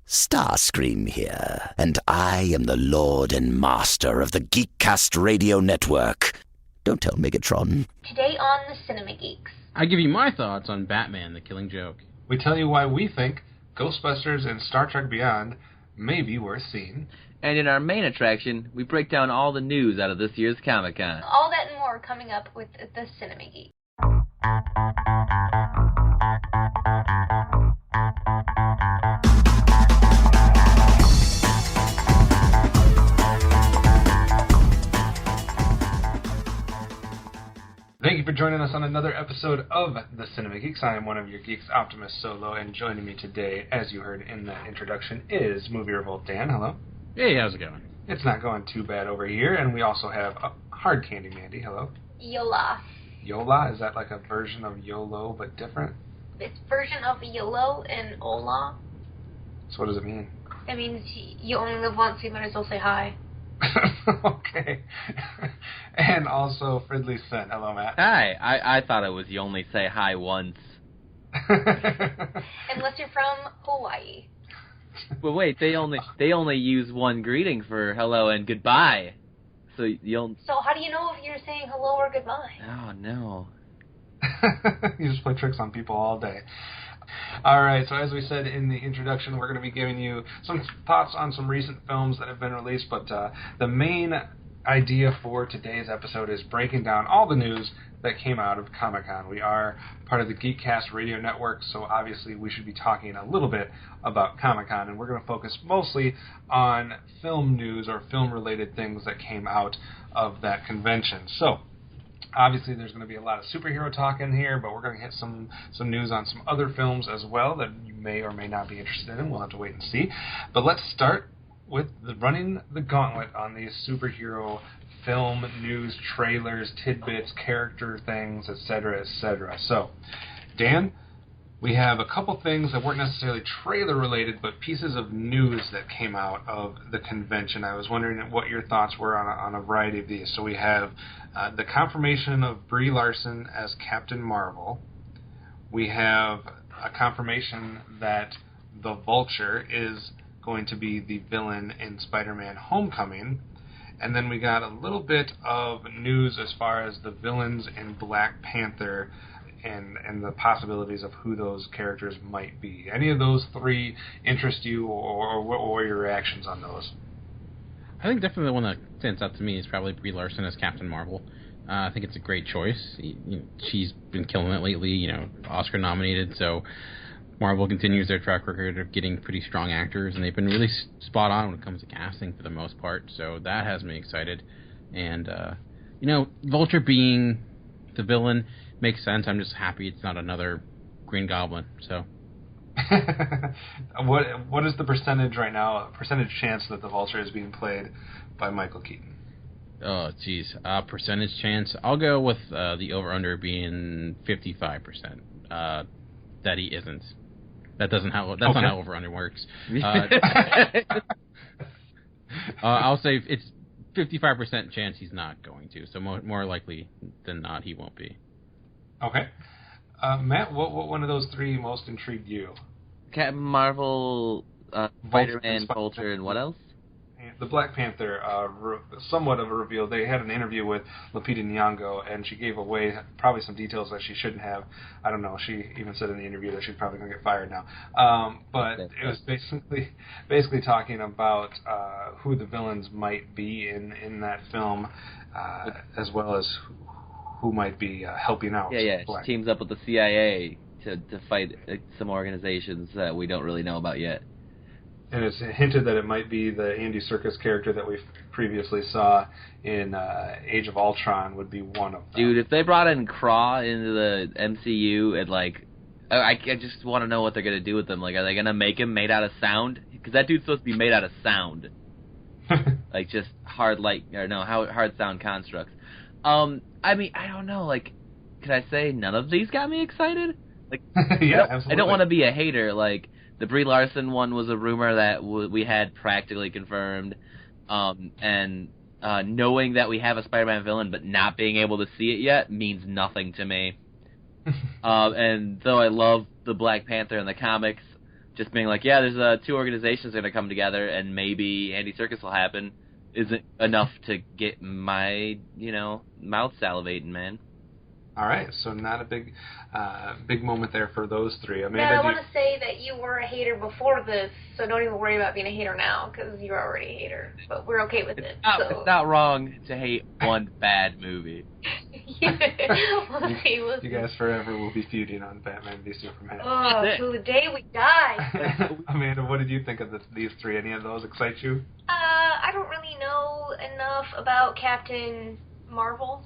Starscream here, and I am the Lord and Master of the Geekcast Radio Network. Don't tell Megatron. Today on the Cinema Geeks, I give you my thoughts on Batman, the Killing Joke. We tell you why we think Ghostbusters and Star Trek Beyond may be worth seeing. And in our main attraction, we break down all the news out of this year's Comic-Con. all that and more coming up with the Cinema Geeks. Thank you for joining us on another episode of the Cinema Geeks. I am one of your geeks, Optimus Solo, and joining me today, as you heard in that introduction, is Movie Revolt Dan. Hello. Hey, how's it going? It's not going too bad over here, and we also have Hard Candy Mandy. Hello. Yola. Yola? Is that like a version of YOLO but different? It's version of YOLO and Ola. So what does it mean? It means you only live once, so you might as well say hi. Okay. And also Fridley Finn. Hello, Matt. Hi, I thought it was you only say hi once. Unless you're from Hawaii. But wait, they only use one greeting for hello and goodbye. So you'll... So how do you know if you're saying hello or goodbye? Oh, no. You just play tricks on people all day. All right, so as we said in the introduction, we're going to be giving you some thoughts on some recent films that have been released, but the main idea for today's episode is breaking down all the news that came out of Comic-Con. We are part of the Geekcast Radio Network, so obviously we should be talking a little bit about Comic-Con, and we're going to focus mostly on film news or film-related things that came out of that convention. So, obviously, there's going to be a lot of superhero talk in here, but we're going to hit some news on some other films as well that you may or may not be interested in. We'll have to wait and see. But let's start with running the gauntlet on these superhero film news, trailers, tidbits, character things, etc., etc. So, Dan, we have a couple things that weren't necessarily trailer-related, but pieces of news that came out of the convention. I was wondering what your thoughts were on a variety of these. So we have the confirmation of Brie Larson as Captain Marvel. We have a confirmation that the Vulture is going to be the villain in Spider-Man Homecoming. And then we got a little bit of news as far as the villains in Black Panther and the possibilities of who those characters might be. Any of those three interest you, or what were your reactions on those? I think definitely the one that stands out to me is probably Brie Larson as Captain Marvel. I think it's a great choice. She's been killing it lately, Oscar nominated, so Marvel continues their track record of getting pretty strong actors, and they've been really spot on when it comes to casting for the most part, so that has me excited. And, Vulture being the villain makes sense. I'm just happy it's not another Green Goblin, so... What is the percentage right now, percentage chance that the Vulture is being played by Michael Keaton? Oh, geez. Percentage chance? I'll go with the over-under being 55%. That he isn't. That's not how over-under works. I'll say it's 55% chance he's not going to. So more likely than not, he won't be. Okay. Matt, what one of those three most intrigued you? Captain Marvel, Spider-Man, Vulture, and what else? The Black Panther, somewhat of a reveal. They had an interview with Lupita Nyong'o, and she gave away probably some details that she shouldn't have. I don't know. She even said in the interview that she's probably going to get fired now. But it was basically talking about who the villains might be in that film, as well as who might be helping out. Yeah. She teams up with the CIA to fight some organizations that we don't really know about yet. And it's hinted that it might be the Andy Serkis character that we previously saw in Age of Ultron would be one of them. Dude, if they brought in Kraw into the MCU and, I just want to know what they're going to do with him. Are they going to make him made out of sound? Because that dude's supposed to be made out of sound. Just hard sound constructs. I don't know, could I say none of these got me excited? Yeah, absolutely. I don't want to be a hater, the Brie Larson one was a rumor that we had practically confirmed, and knowing that we have a Spider-Man villain but not being able to see it yet means nothing to me. And though I love the Black Panther in the comics, just being like, yeah, there's two organizations going to come together, and maybe Andy Serkis will happen, isn't enough to get my, mouth salivating, man. All right, so not a big moment there for those three. Amanda, I want to say that you were a hater before this, so don't even worry about being a hater now, because you're already a hater. But we're okay with it. It's not wrong to hate one bad movie. We'll see. You guys forever will be feuding on Batman v Superman. Oh, till the day we die. Amanda, what did you think of these three? Any of those excite you? I don't really know enough about Captain Marvel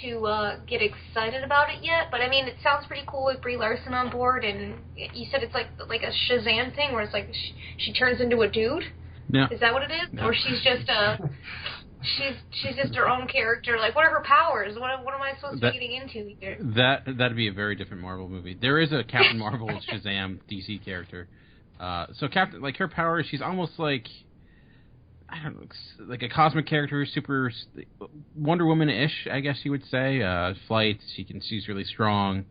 to get excited about it yet, but I mean, it sounds pretty cool with Brie Larson on board, and you said it's like a Shazam thing where it's like she turns into a dude? No. Is that what it is? No. Or she's just she's just her own character? Like, what are her powers? What am I supposed to be getting into here? That'd be a very different Marvel movie. There is a Captain Marvel Shazam DC character. So Captain, like, her powers, she's almost like, I don't know, like a cosmic character, super Wonder Woman-ish, I guess you would say. Flight, she's really strong.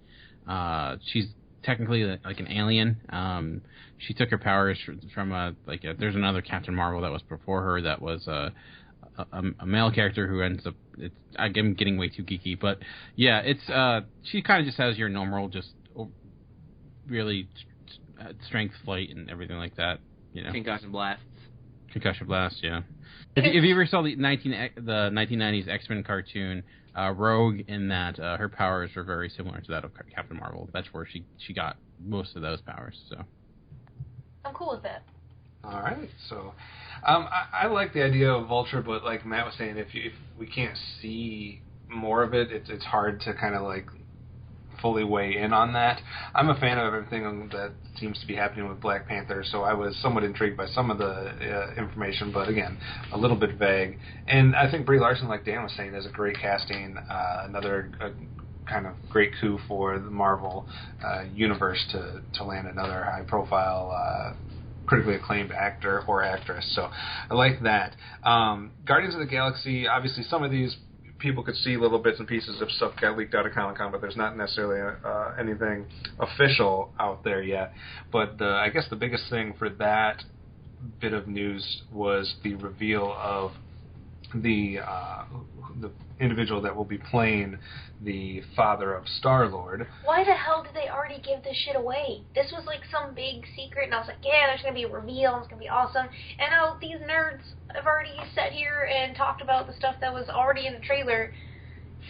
She's technically like an alien. She took her powers from there's another Captain Marvel that was before her that was a male character who ends up. I'm getting way too geeky, but yeah, it's she kind of just has your normal, just really strength, flight, and everything like that. Concussion blasts. Concussion blast, yeah. If you ever saw the 1990s X-Men cartoon, Rogue, in that her powers were very similar to that of Captain Marvel. That's where she got most of those powers. So I'm cool with that. All right, so I like the idea of Vulture, but like Matt was saying, if we can't see more of it, it's hard to kind of like fully weigh in on that. I'm a fan of everything that seems to be happening with Black Panther, so I was somewhat intrigued by some of the information, but again, a little bit vague. And I think Brie Larson, like Dan was saying, is a great casting, another kind of great coup for the Marvel universe to land another high-profile critically acclaimed actor or actress, so I like that. Guardians of the Galaxy, obviously some of these people could see little bits and pieces of stuff got leaked out of Comic-Con, but there's not necessarily anything official out there yet. But I guess the biggest thing for that bit of news was the reveal of the individual that will be playing the father of Star-Lord. Why the hell did they already give this shit away? This was like some big secret, and I was like, yeah, there's going to be a reveal, and it's going to be awesome. And now these nerds have already sat here and talked about the stuff that was already in the trailer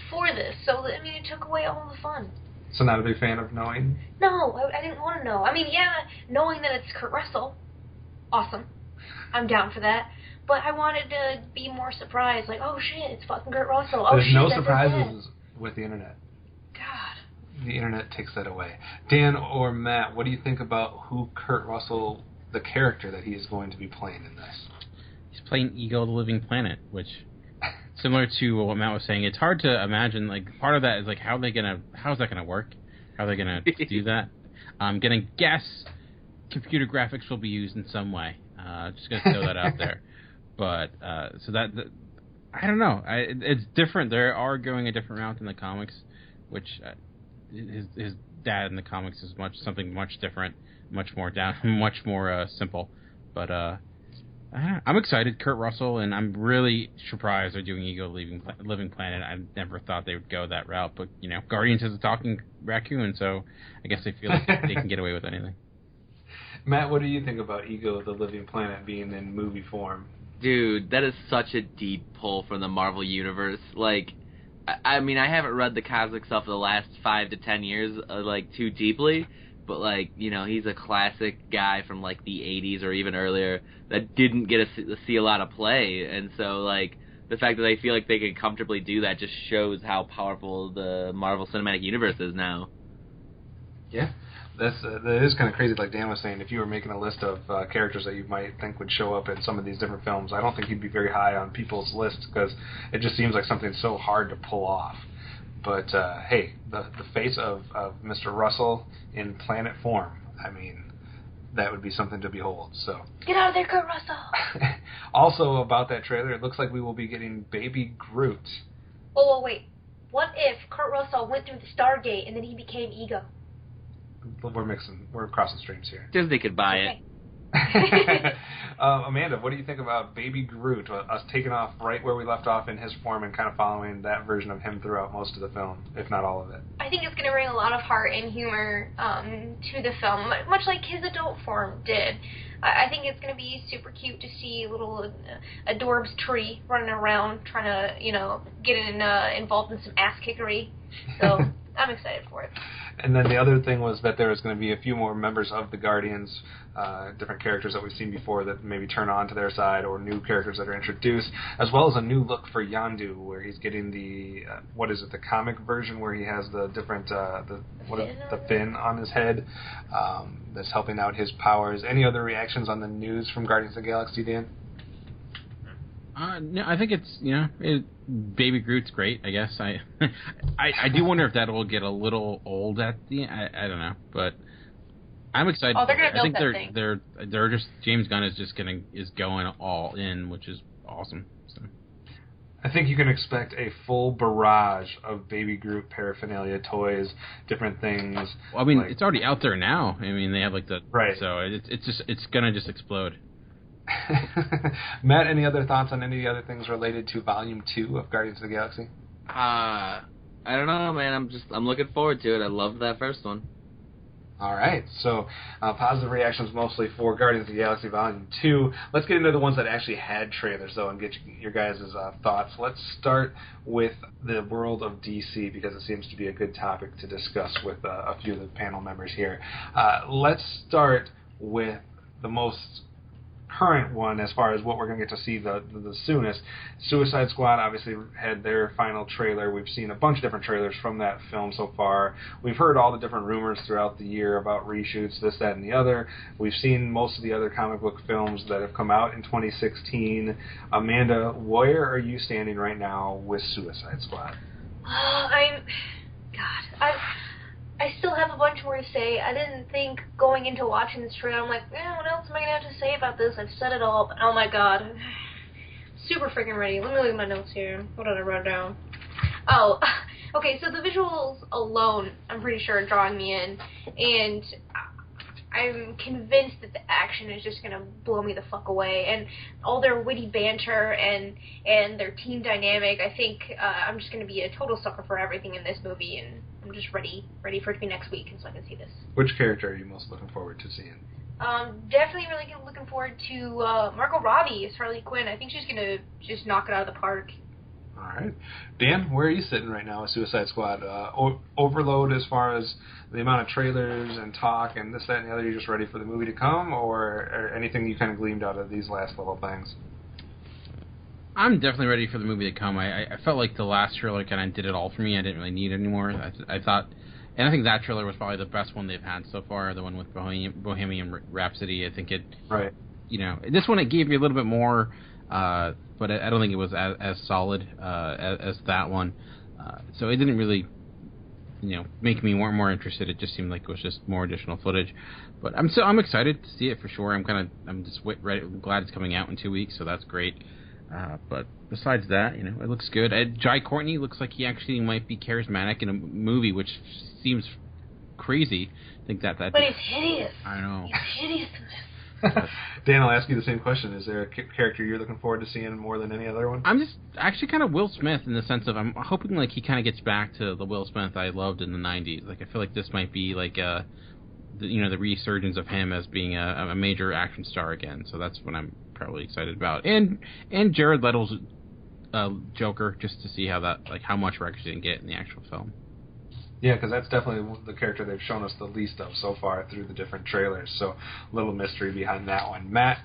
for this. So, I mean, it took away all the fun. So not a big fan of knowing? No, I didn't want to know. I mean, yeah, knowing that it's Kurt Russell, awesome. I'm down for that. But I wanted to be more surprised, like, oh shit, it's fucking Kurt Russell. There's no surprises with the internet. God. The internet takes that away. Dan or Matt, what do you think about who Kurt Russell, the character that he is going to be playing in this? He's playing Ego the Living Planet, which, similar to what Matt was saying, it's hard to imagine, like, part of that is, like, how's that gonna work? How are they gonna do that? I'm gonna guess computer graphics will be used in some way. Just gonna throw that out there. But, so that I don't know. It's different. They are going a different route in the comics, which his dad in the comics is something much different, much more simple. But I'm excited, Kurt Russell, and I'm really surprised they're doing Ego Living Planet. I never thought they would go that route, but Guardians is a talking raccoon, so I guess they feel like they can get away with anything. Matt, what do you think about Ego the Living Planet being in movie form? Dude, that is such a deep pull from the Marvel Universe. Like, I mean, I haven't read the cosmic stuff for the last 5 to 10 years, too deeply, but, he's a classic guy from, the 80s or even earlier that didn't get to see a lot of play, and so, the fact that they feel like they can comfortably do that just shows how powerful the Marvel Cinematic Universe is now. Yeah. That is kind of crazy, like Dan was saying. If you were making a list of characters that you might think would show up in some of these different films, I don't think he'd be very high on people's lists because it just seems like something so hard to pull off. But, hey, the face of Mr. Russell in planet form, I mean, that would be something to behold. So get out of there, Kurt Russell! Also, about that trailer, it looks like we will be getting Baby Groot. Oh, wait. What if Kurt Russell went through the Stargate and then he became Ego? We're crossing streams here. Disney could buy it. Amanda, what do you think about Baby Groot, us taking off right where we left off in his form and kind of following that version of him throughout most of the film, if not all of it? I think it's going to bring a lot of heart and humor to the film, much like his adult form did. I think it's going to be super cute to see little Adorbs Tree running around trying to, get involved in some ass-kickery. So I'm excited for it. And then the other thing was that there was going to be a few more members of the Guardians, different characters that we've seen before that maybe turn on to their side, or new characters that are introduced, as well as a new look for Yondu, where he's getting the the comic version where he has the different the fin on his head that's helping out his powers. Any other reactions on the news from Guardians of the Galaxy, Dan? No, I think it's Baby Groot's great. I guess I do wonder if that will get a little old at the end. I don't know, but I'm excited. Oh, they're gonna build I think that thing. they're just James Gunn is going all in, which is awesome. So I think you can expect a full barrage of Baby Groot paraphernalia, toys, different things. Well, I mean, it's already out there now. I mean, they have right. So it's gonna just explode. Matt, any other thoughts on any of the other things related to Volume 2 of Guardians of the Galaxy? I don't know, man. I'm looking forward to it. I loved that first one. All right, so positive reactions mostly for Guardians of the Galaxy Volume 2. Let's get into the ones that actually had trailers, though, and get your guys' thoughts. Let's start with the world of DC, because it seems to be a good topic to discuss with a few of the panel members here. Let's start with the most current one as far as what we're going to get to see the soonest. Suicide Squad obviously had their final trailer. We've seen a bunch of different trailers from that film so far. We've heard all the different rumors throughout the year about reshoots, this, that, and the other. We've seen most of the other comic book films that have come out in 2016. Amanda, where are you standing right now with Suicide Squad? I still have a bunch more to say. I didn't think going into watching this trailer, I'm like, what else am I going to have to say about this? I've said it all, but oh my god. Super freaking ready. Let me look at my notes here. What did I write down? Oh, okay, so the visuals alone, I'm pretty sure, are drawing me in, and I'm convinced that the action is just going to blow me the fuck away, and all their witty banter and their team dynamic, I think I'm just going to be a total sucker for everything in this movie, and I'm just ready for it to be next week, and so I can see this. Which character are you most looking forward to seeing? Definitely really looking forward to Margot Robbie as Harley Quinn. I think she's going to just knock it out of the park. All right. Dan, where are you sitting right now with Suicide Squad? Overload as far as the amount of trailers and talk and this, that, and the other? Are you just ready for the movie to come, or anything you kind of gleamed out of these last little things? I'm definitely ready for the movie to come. I felt like the last trailer kind of did it all for me. I didn't really need it anymore. I thought, and I think that trailer was probably the best one they've had so far, the one with Bohemian Rhapsody. I think it, right. This one it gave me a little bit more, but I don't think it was as solid as that one. So it didn't really, make me more interested. It just seemed like it was just more additional footage. But I'm excited to see it for sure. I'm just glad it's coming out in 2 weeks, so that's great. But besides that, it looks good. Jai Courtney looks like he actually might be charismatic in a movie, which seems crazy. I think that. But he's hideous. I know. He's hideous. Dan, I'll ask you the same question. Is there a character you're looking forward to seeing more than any other one? I'm just actually kind of Will Smith in the sense of I'm hoping like he kind of gets back to the Will Smith I loved in the 90s. Like I feel like this might be like the resurgence of him as being a major action star again. So that's what I'm probably excited about. And Jared Leto's Joker, just to see how much we're actually going to get in the actual film. Yeah, because that's definitely the character they've shown us the least of so far through the different trailers. So a little mystery behind that one. Matt,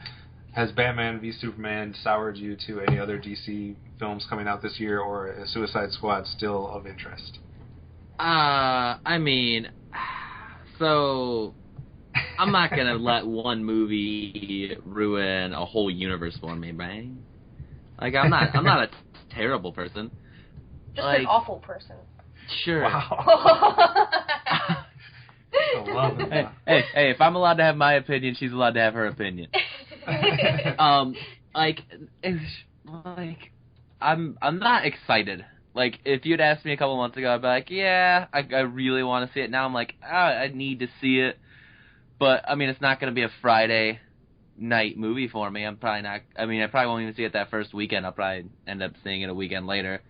has Batman v Superman soured you to any other DC films coming out this year, or is Suicide Squad still of interest? So I'm not gonna let one movie ruin a whole universe for me, right? Like I'm not a terrible person. Just an awful person. Sure. Wow. Hey, if I'm allowed to have my opinion, she's allowed to have her opinion. I'm not excited Like, if you'd asked me a couple months ago, I'd be like, yeah, I really want to see it. Now I'm like, I need to see it. But, I mean, it's not going to be a Friday night movie for me. I'm probably not... I mean, I probably won't even see it that first weekend. I'll probably end up seeing it a weekend later.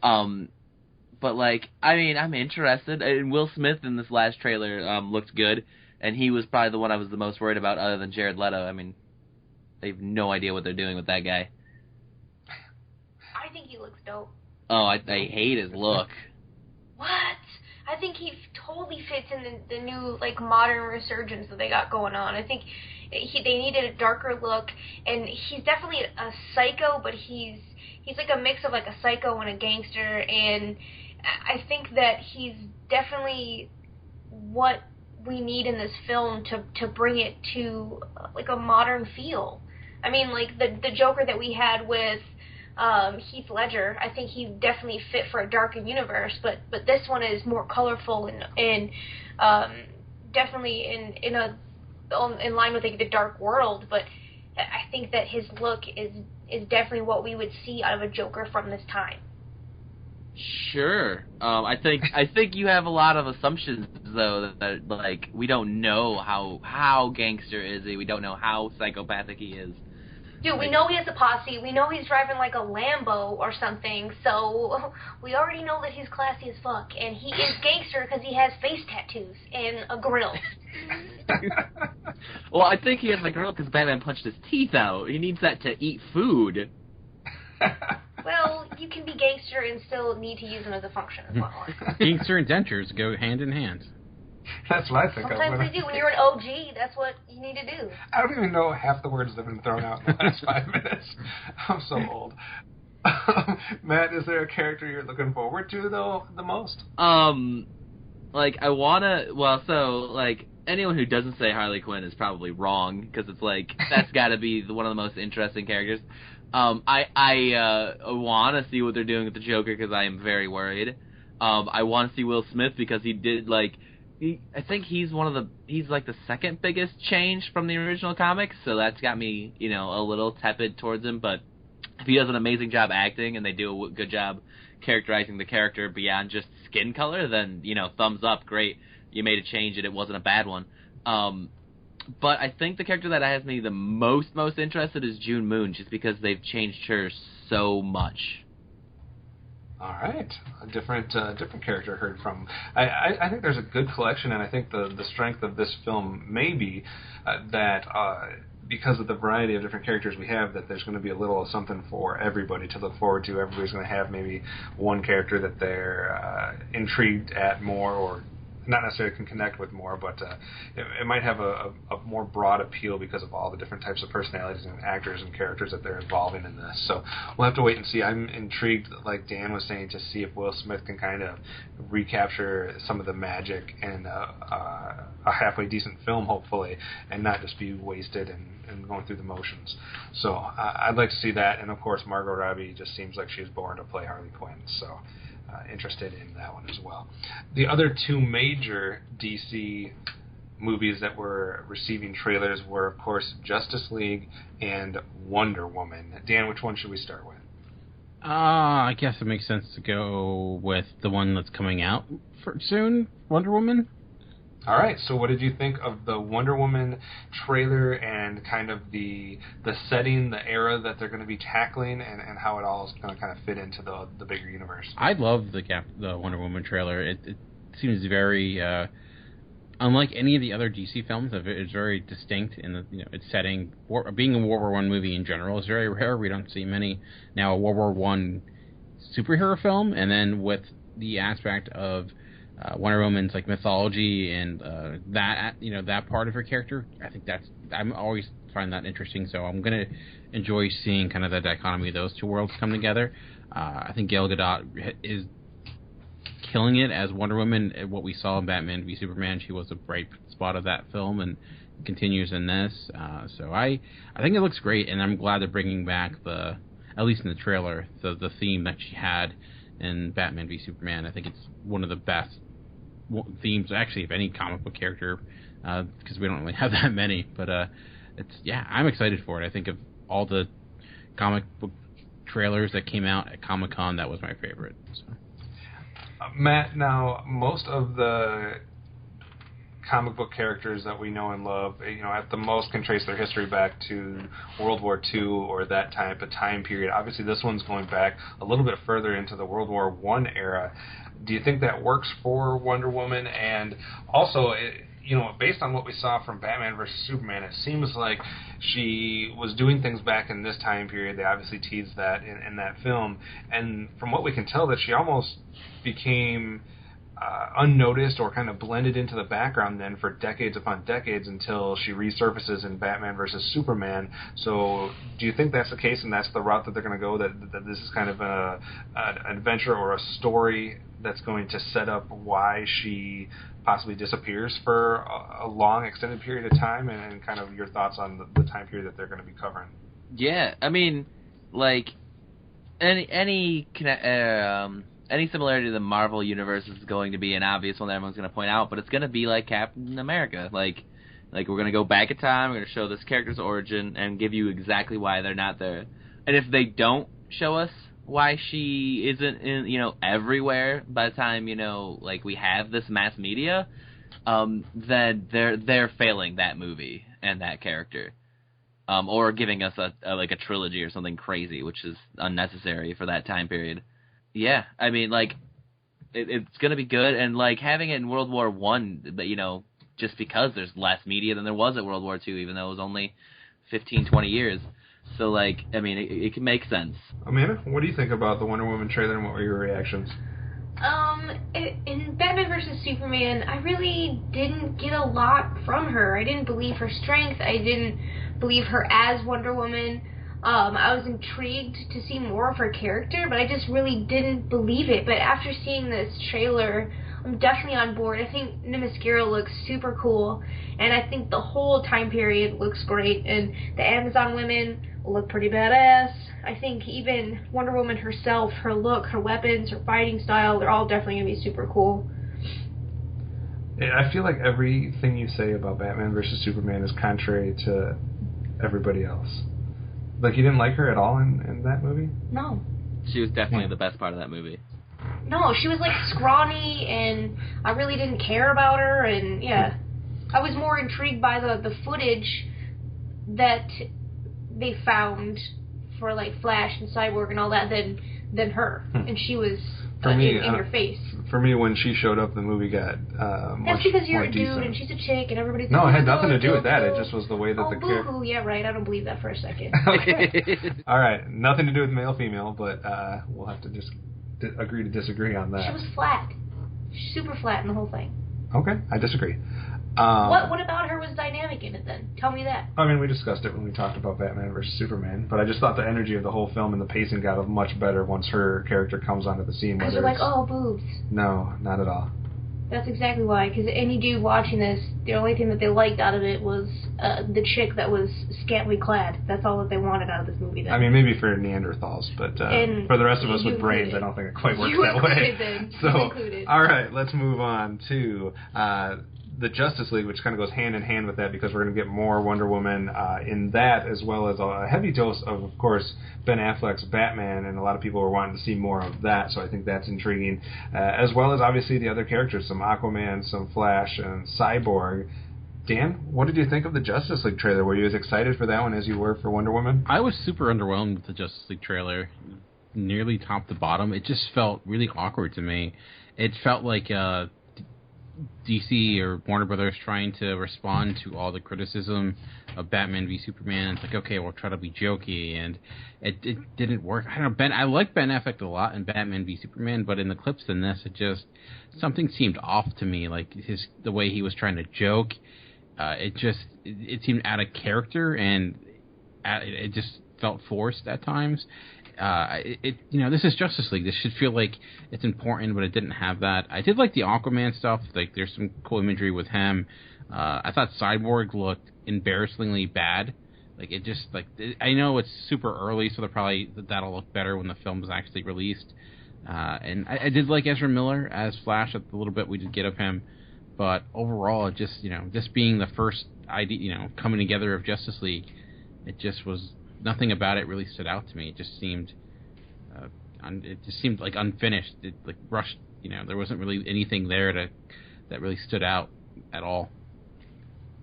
But, like, I mean, I'm interested. And Will Smith in this last trailer looked good. And he was probably the one I was the most worried about other than Jared Leto. I mean, they have no idea what they're doing with that guy. I think he looks dope. Oh, I hate his look. What? I think he totally fits in the new, like, modern resurgence that they got going on. I think they needed a darker look, and he's definitely a psycho, but he's like a mix of, like, a psycho and a gangster, and I think that he's definitely what we need in this film to bring it to, like, a modern feel. I mean, like, the Joker that we had with Heath Ledger, I think he definitely fit for a darker universe, but this one is more colorful and definitely in line with, like, the dark world. But I think that his look is definitely what we would see out of a Joker from this time. Sure. I think you have a lot of assumptions, though, that like, we don't know how gangster is he. We don't know how psychopathic he is. Dude, we know he has a posse. We know he's driving like a Lambo or something, so we already know that he's classy as fuck. And he is gangster because he has face tattoos and a grill. Well, I think he has a grill because Batman punched his teeth out. He needs that to eat food. Well, you can be gangster and still need to use them as a function as well. Gangster and dentures go hand in hand. That's what I think of. Sometimes they do. When you're an OG, that's what you need to do. I don't even know half the words that have been thrown out in the last 5 minutes. I'm so old. Matt, is there a character you're looking forward to, though, the most? Like, I wanna... Well, so, like, anyone who doesn't say Harley Quinn is probably wrong, because it's like, that's gotta be one of the most interesting characters. I want to see what they're doing with the Joker because I am very worried. I want to see Will Smith because he did, like, I think he's like the second biggest change from the original comics, so that's got me, you know, a little tepid towards him. But if he does an amazing job acting and they do a good job characterizing the character beyond just skin color, then, you know, thumbs up, great. You made a change and it wasn't a bad one. But I think the character that has me the most interested is June Moon, just because they've changed her so much. All right, a different character heard from. I think there's a good collection, and I think the strength of this film may be that because of the variety of different characters we have, that there's going to be a little of something for everybody to look forward to. Everybody's going to have maybe one character that they're intrigued at more, or not necessarily can connect with more, but it might have a more broad appeal because of all the different types of personalities and actors and characters that they're involving in this. So we'll have to wait and see. I'm intrigued, like Dan was saying, to see if Will Smith can kind of recapture some of the magic in a halfway decent film, hopefully, and not just be wasted and going through the motions. So I'd like to see that, and of course Margot Robbie just seems like she was born to play Harley Quinn, so interested in that one as well. The other two major DC movies that were receiving trailers were, of course, Justice League and Wonder Woman. Dan, which one should we start with? I guess it makes sense to go with the one that's coming out soon, Wonder Woman. All right, so what did you think of the Wonder Woman trailer and kind of the setting, the era that they're going to be tackling, and how it all is going to kind of fit into the bigger universe? I love the Wonder Woman trailer. It seems very unlike any of the other DC films. It's very distinct in its setting. Being a World War I movie in general is very rare. We don't see many now. A World War I superhero film, and then with the aspect of Wonder Woman's like mythology and that part of her character, I think I'm always find that interesting. So I'm gonna enjoy seeing kind of the dichotomy of those two worlds come together. I think Gal Gadot is killing it as Wonder Woman. What we saw in Batman v Superman, she was a bright spot of that film and continues in this. So I think it looks great, and I'm glad they're bringing back at least in the trailer, the theme that she had in Batman v Superman. I think it's one of the best themes, actually, of any comic book character, because we don't really have that many. But I'm excited for it. I think of all the comic book trailers that came out at Comic-Con, that was my favorite. So. Matt, now, most of the comic book characters that we know and love, at the most can trace their history back to World War II or that type of time period. Obviously, this one's going back a little bit further into the World War I era. Do you think that works for Wonder Woman? And also, based on what we saw from Batman vs. Superman, it seems like she was doing things back in this time period. They obviously teased that in that film. And from what we can tell, that she almost became unnoticed or kind of blended into the background then for decades upon decades until she resurfaces in Batman vs. Superman. So do you think that's the case and that's the route that they're going to go, that this is kind of an adventure or a story that's going to set up why she possibly disappears for a long extended period of time, and kind of your thoughts on the time period that they're going to be covering? Yeah, I mean, like, any similarity to the Marvel universe is going to be an obvious one that everyone's going to point out, but it's going to be like Captain America. Like we're going to go back in time, we're going to show this character's origin and give you exactly why they're not there. And if they don't show us why she isn't in, everywhere by the time, we have this mass media, then they're failing that movie and that character. Or giving us a trilogy or something crazy, which is unnecessary for that time period. Yeah, I mean, it's going to be good, and, having it in World War I, but, just because there's less media than there was at World War II, even though it was only 15, 20 years. So, I mean, it can make sense. Amanda, what do you think about the Wonder Woman trailer, and what were your reactions? In Batman vs. Superman, I really didn't get a lot from her. I didn't believe her strength. I didn't believe her as Wonder Woman. I was intrigued to see more of her character, but I just really didn't believe it. But after seeing this trailer, I'm definitely on board. I think Namaskira looks super cool, and I think the whole time period looks great, and the Amazon women look pretty badass. I think even Wonder Woman herself, her look, her weapons, her fighting style, they're all definitely going to be super cool. I feel like everything you say about Batman vs. Superman is contrary to everybody else. You didn't like her at all in that movie? No. She was definitely the best part of that movie. No, she was, scrawny, and I really didn't care about her, and, yeah. I was more intrigued by the footage that they found for, Flash and Cyborg and all that than her. And she was in your face. For me, when she showed up, the movie got That's because you're a dude decent. and she's a chick and everybody's No, it had nothing to do with that. It just was the way that the character... boo-hoo, yeah, right. I don't believe that for a second. Okay. All right. Nothing to do with male-female, but we'll have to just agree to disagree on that. She was flat. Super flat in the whole thing. Okay. I disagree. What about her was dynamic in it then? Tell me that. I mean, we discussed it when we talked about Batman vs. Superman, but I just thought the energy of the whole film and the pacing got much better once her character comes onto the scene. Because you're like, oh, boobs. No, not at all. That's exactly why, because any dude watching this, the only thing that they liked out of it was the chick that was scantily clad. That's all that they wanted out of this movie then. I mean, maybe for Neanderthals, but for the rest of us with brains, I don't think it quite works that way. Then. So, all right, let's move on to... the Justice League, which kind of goes hand in hand with that, because we're going to get more Wonder Woman in that, as well as a heavy dose of course, Ben Affleck's Batman, and a lot of people are wanting to see more of that, so I think that's intriguing, as well as obviously the other characters, some Aquaman, some Flash, and Cyborg. Dan, what did you think of the Justice League trailer? Were you as excited for that one as you were for Wonder Woman? I was super underwhelmed with the Justice League trailer, nearly top to bottom. It just felt really awkward to me. It felt like DC or Warner Brothers trying to respond to all the criticism of Batman v Superman. It's like, okay, we'll try to be jokey, and it didn't work. I don't know, I like Ben Affleck a lot in Batman v Superman, but in the clips in this, something seemed off to me. The way he was trying to joke, it seemed out of character, and it just felt forced at times. This is Justice League. This should feel like it's important, but it didn't have that. I did like the Aquaman stuff. There's some cool imagery with him. I thought Cyborg looked embarrassingly bad. I know it's super early, so that'll look better when the film is actually released. And I did like Ezra Miller as Flash, a little bit we did get of him. But overall, just being the first coming together of Justice League, it just was... Nothing about it really stood out to me. It just seemed It just seemed like unfinished. It like rushed. There wasn't really anything there that really stood out at all.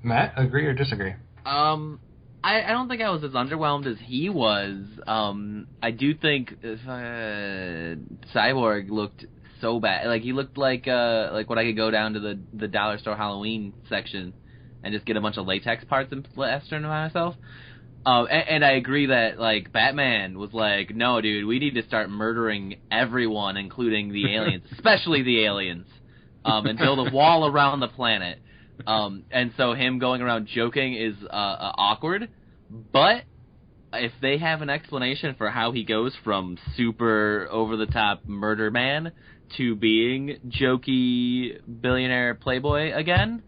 Matt, agree or disagree? I don't think I was as underwhelmed as he was. I do think Cyborg looked so bad. Like, he looked like when I could go down to the dollar store Halloween section and just get a bunch of latex parts and plaster them myself. And I agree that, like, Batman was like, no, dude, we need to start murdering everyone, including the aliens, especially the aliens, and build a wall around the planet. And so him going around joking is awkward, but if they have an explanation for how he goes from super over-the-top murder man to being jokey billionaire playboy again,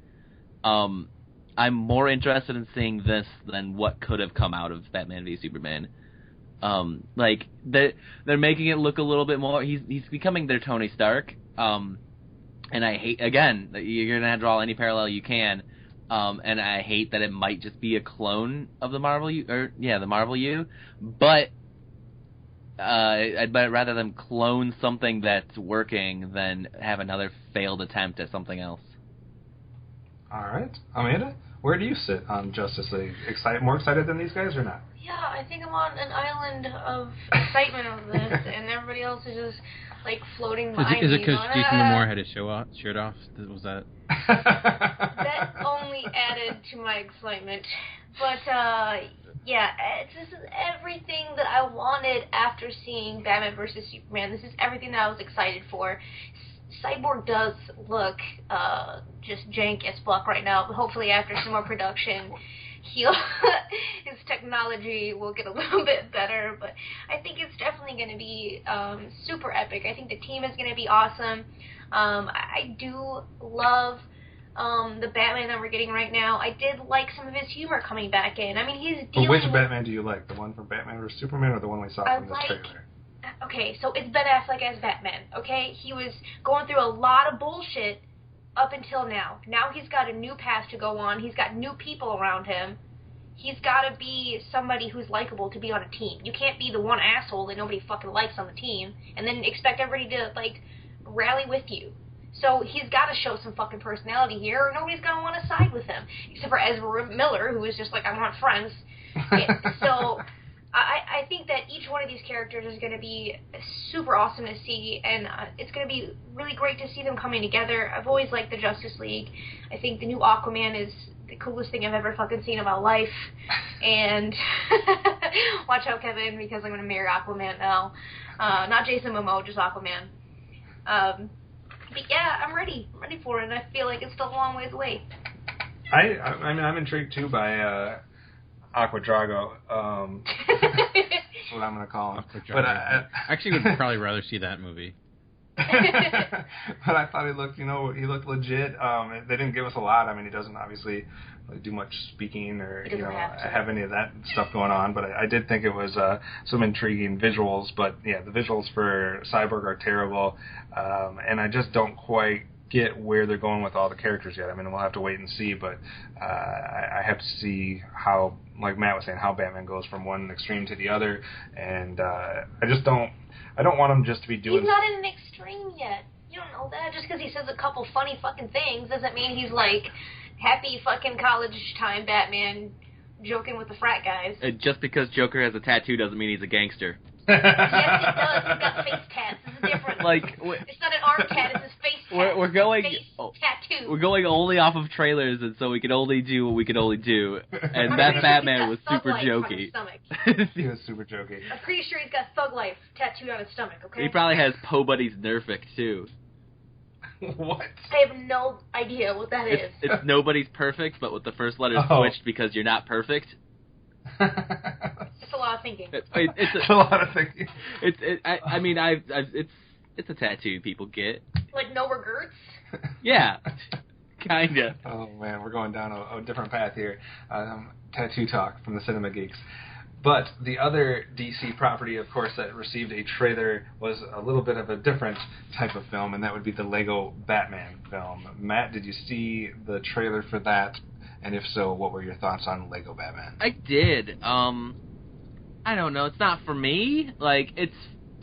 I'm more interested in seeing this than what could have come out of Batman v Superman. Like, they're making it look a little bit more... He's becoming their Tony Stark, and I hate, again, you're going to draw any parallel you can, and I hate that it might just be a clone of the Marvel U, but I'd rather them clone something that's working than have another failed attempt at something else. All right. Amanda, where do you sit on Justice League? More excited than these guys or not? Yeah, I think I'm on an island of excitement of this, and everybody else is just, like, floating by me. Is it because Jason Momoa had his shirt off? Was that? That only added to my excitement. But, yeah, this is everything that I wanted after seeing Batman vs. Superman. This is everything that I was excited for. Cyborg does look just jank as fuck right now, but hopefully after some more production, his technology will get a little bit better. But I think it's definitely going to be super epic. I think the team is going to be awesome. I do love the Batman that we're getting right now. I did like some of his humor coming back in. I mean, he's dealing Which Batman do you like? The one from Batman vs. Superman or the one we saw from this trailer? Okay, so it's Ben Affleck as Batman, okay? He was going through a lot of bullshit up until now. Now he's got a new path to go on. He's got new people around him. He's got to be somebody who's likable to be on a team. You can't be the one asshole that nobody fucking likes on the team and then expect everybody to, like, rally with you. So he's got to show some fucking personality here or nobody's going to want to side with him. Except for Ezra Miller, who is just like, I want friends. So... I think that each one of these characters is going to be super awesome to see, and it's going to be really great to see them coming together. I've always liked the Justice League. I think the new Aquaman is the coolest thing I've ever fucking seen in my life. And watch out, Kevin, because I'm going to marry Aquaman now. Not Jason Momoa, just Aquaman. But yeah, I'm ready. I'm ready for it, and I feel like it's still a long ways away. I mean, I'm intrigued, too, by... Aqua Drago. That's what I'm going to call him. But I actually would probably rather see that movie. But I thought he looked legit. They didn't give us a lot. I mean, he doesn't obviously do much speaking or have any of that stuff going on. But I did think it was some intriguing visuals. But yeah, the visuals for Cyborg are terrible, and I just don't quite get where they're going with all the characters yet. I mean, we'll have to wait and see, but I have to see how, like Matt was saying, how Batman goes from one extreme to the other, and I don't want him just to be doing... He's not in an extreme yet. You don't know that. Just because he says a couple funny fucking things doesn't mean he's, like, happy fucking college time Batman joking with the frat guys. Just because Joker has a tattoo doesn't mean he's a gangster. Yes, it does. He's got face tats. This is different. It's not an arm tat. It's his face tat. We're going. Tattoo. We're going only off of trailers, and so we can only do what we can only do. And that Batman was super jokey. He was super jokey. I'm pretty sure he's got Thug Life tattooed on his stomach. Okay. He probably has Po Buddy's Nerfic too. What? I have no idea what that is. It's Nobody's Perfect, but with the first letter switched because you're not perfect. It's a lot of thinking. It's a lot of thinking. It's a tattoo people get. Like no regrets? Yeah, kinda. Oh man, we're going down a different path here. Tattoo talk from the Cinema Geeks. But the other DC property, of course, that received a trailer was a little bit of a different type of film, and that would be the Lego Batman film. Matt, did you see the trailer for that? And if so, what were your thoughts on Lego Batman? I did. I don't know. It's not for me. Like, it's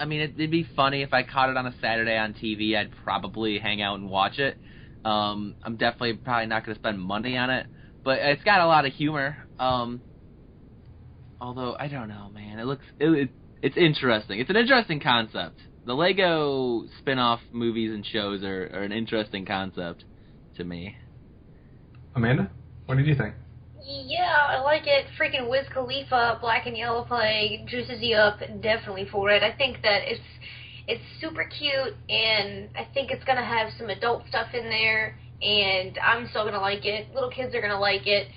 I mean, it'd be funny if I caught it on a Saturday on TV. I'd probably hang out and watch it. I'm definitely probably not going to spend money on it, but it's got a lot of humor. Although I don't know, man, it's interesting. It's an interesting concept. The Lego spin-off movies and shows are an interesting concept to me. Amanda, what did you think? Yeah, I like it. Freaking Wiz Khalifa, Black and Yellow play, juices you up, definitely for it. I think that it's super cute, and I think it's going to have some adult stuff in there, and I'm still going to like it. Little kids are going to like it.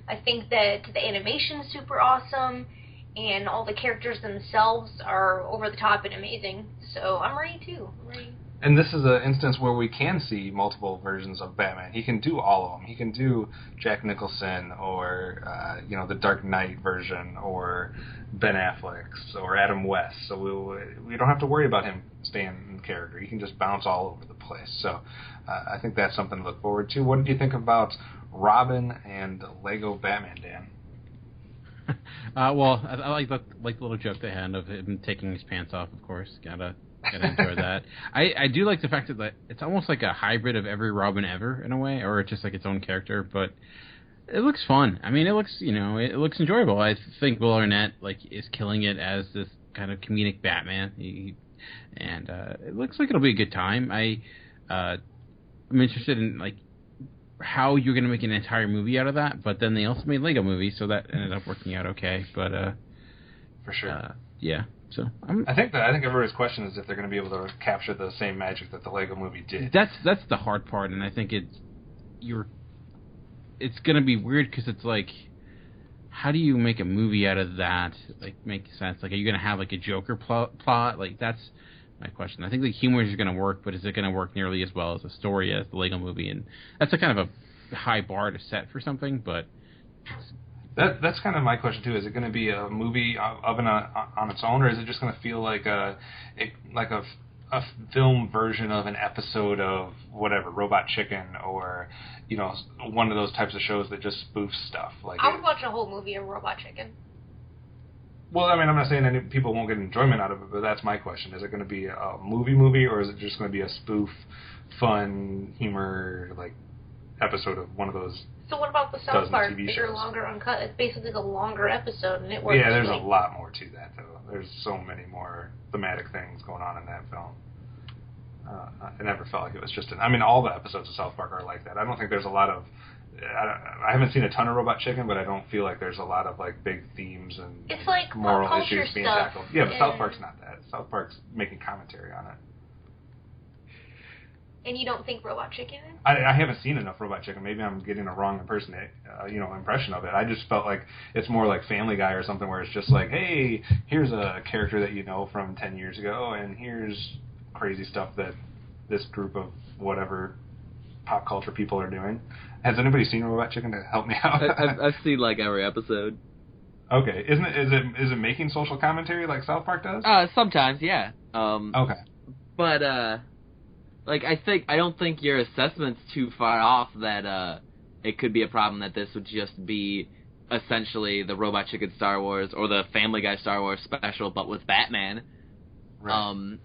I think that the animation's super awesome, and all the characters themselves are over the top and amazing. So I'm ready, too. I'm ready. And this is an instance where we can see multiple versions of Batman. He can do all of them. He can do Jack Nicholson or, the Dark Knight version or Ben Affleck's or Adam West. So we don't have to worry about him staying in character. He can just bounce all over the place. So I think that's something to look forward to. What did you think about Robin and Lego Batman, Dan? Well, I like the little joke they had of him taking his pants off, of course. Gotta enjoy that. I do like the fact that it's almost like a hybrid of every Robin ever in a way, or it's just like its own character, but it looks fun. I mean, it looks enjoyable. I think Will Arnett is killing it as this kind of comedic Batman. It looks like it'll be a good time. I'm interested in how you're going to make an entire movie out of that, but then they also made Lego movies, so that ended up working out okay. But for sure, yeah. So I think everybody's question is if they're going to be able to capture the same magic that the Lego movie did. That's the hard part, and I think it's going to be weird because it's how do you make a movie out of that? Make sense? Are you going to have a Joker plot? That's my question. I think the humor is going to work, but is it going to work nearly as well as the story as the Lego movie? And that's a kind of a high bar to set for something, but that's kind of my question too. Is it going to be a movie on its own, or is it just going to feel like a film version of an episode of whatever, Robot Chicken, or one of those types of shows that just spoof stuff? I would watch a whole movie of Robot Chicken. Well, I mean, I'm not saying any people won't get enjoyment out of it, but that's my question. Is it going to be a movie, or is it just going to be a spoof, fun, humor, episode of one of those? So what about the South Park, bigger, longer, uncut? It's basically the longer episode, and it works. Yeah, there's a lot more to that, though. There's so many more thematic things going on in that film. I never felt like it was just all the episodes of South Park are like that. I don't think there's a lot of... I haven't seen a ton of Robot Chicken, but I don't feel like there's a lot of big themes and it's moral issues being stuff. tackled. Yeah, but South Park's not that. South Park's making commentary on it. And you don't think Robot Chicken is? I haven't seen enough Robot Chicken. Maybe I'm getting a wrong impression of it. I just felt like it's more like Family Guy or something, where it's just hey, here's a character that from 10 years ago, and here's crazy stuff that this group of whatever pop culture people are doing. Has anybody seen Robot Chicken to help me out? I've seen every episode. Okay, is it making social commentary like South Park does? Sometimes, yeah. Okay, but I don't think your assessment's too far off that it could be a problem that this would just be essentially the Robot Chicken Star Wars or the Family Guy Star Wars special, but with Batman. Right.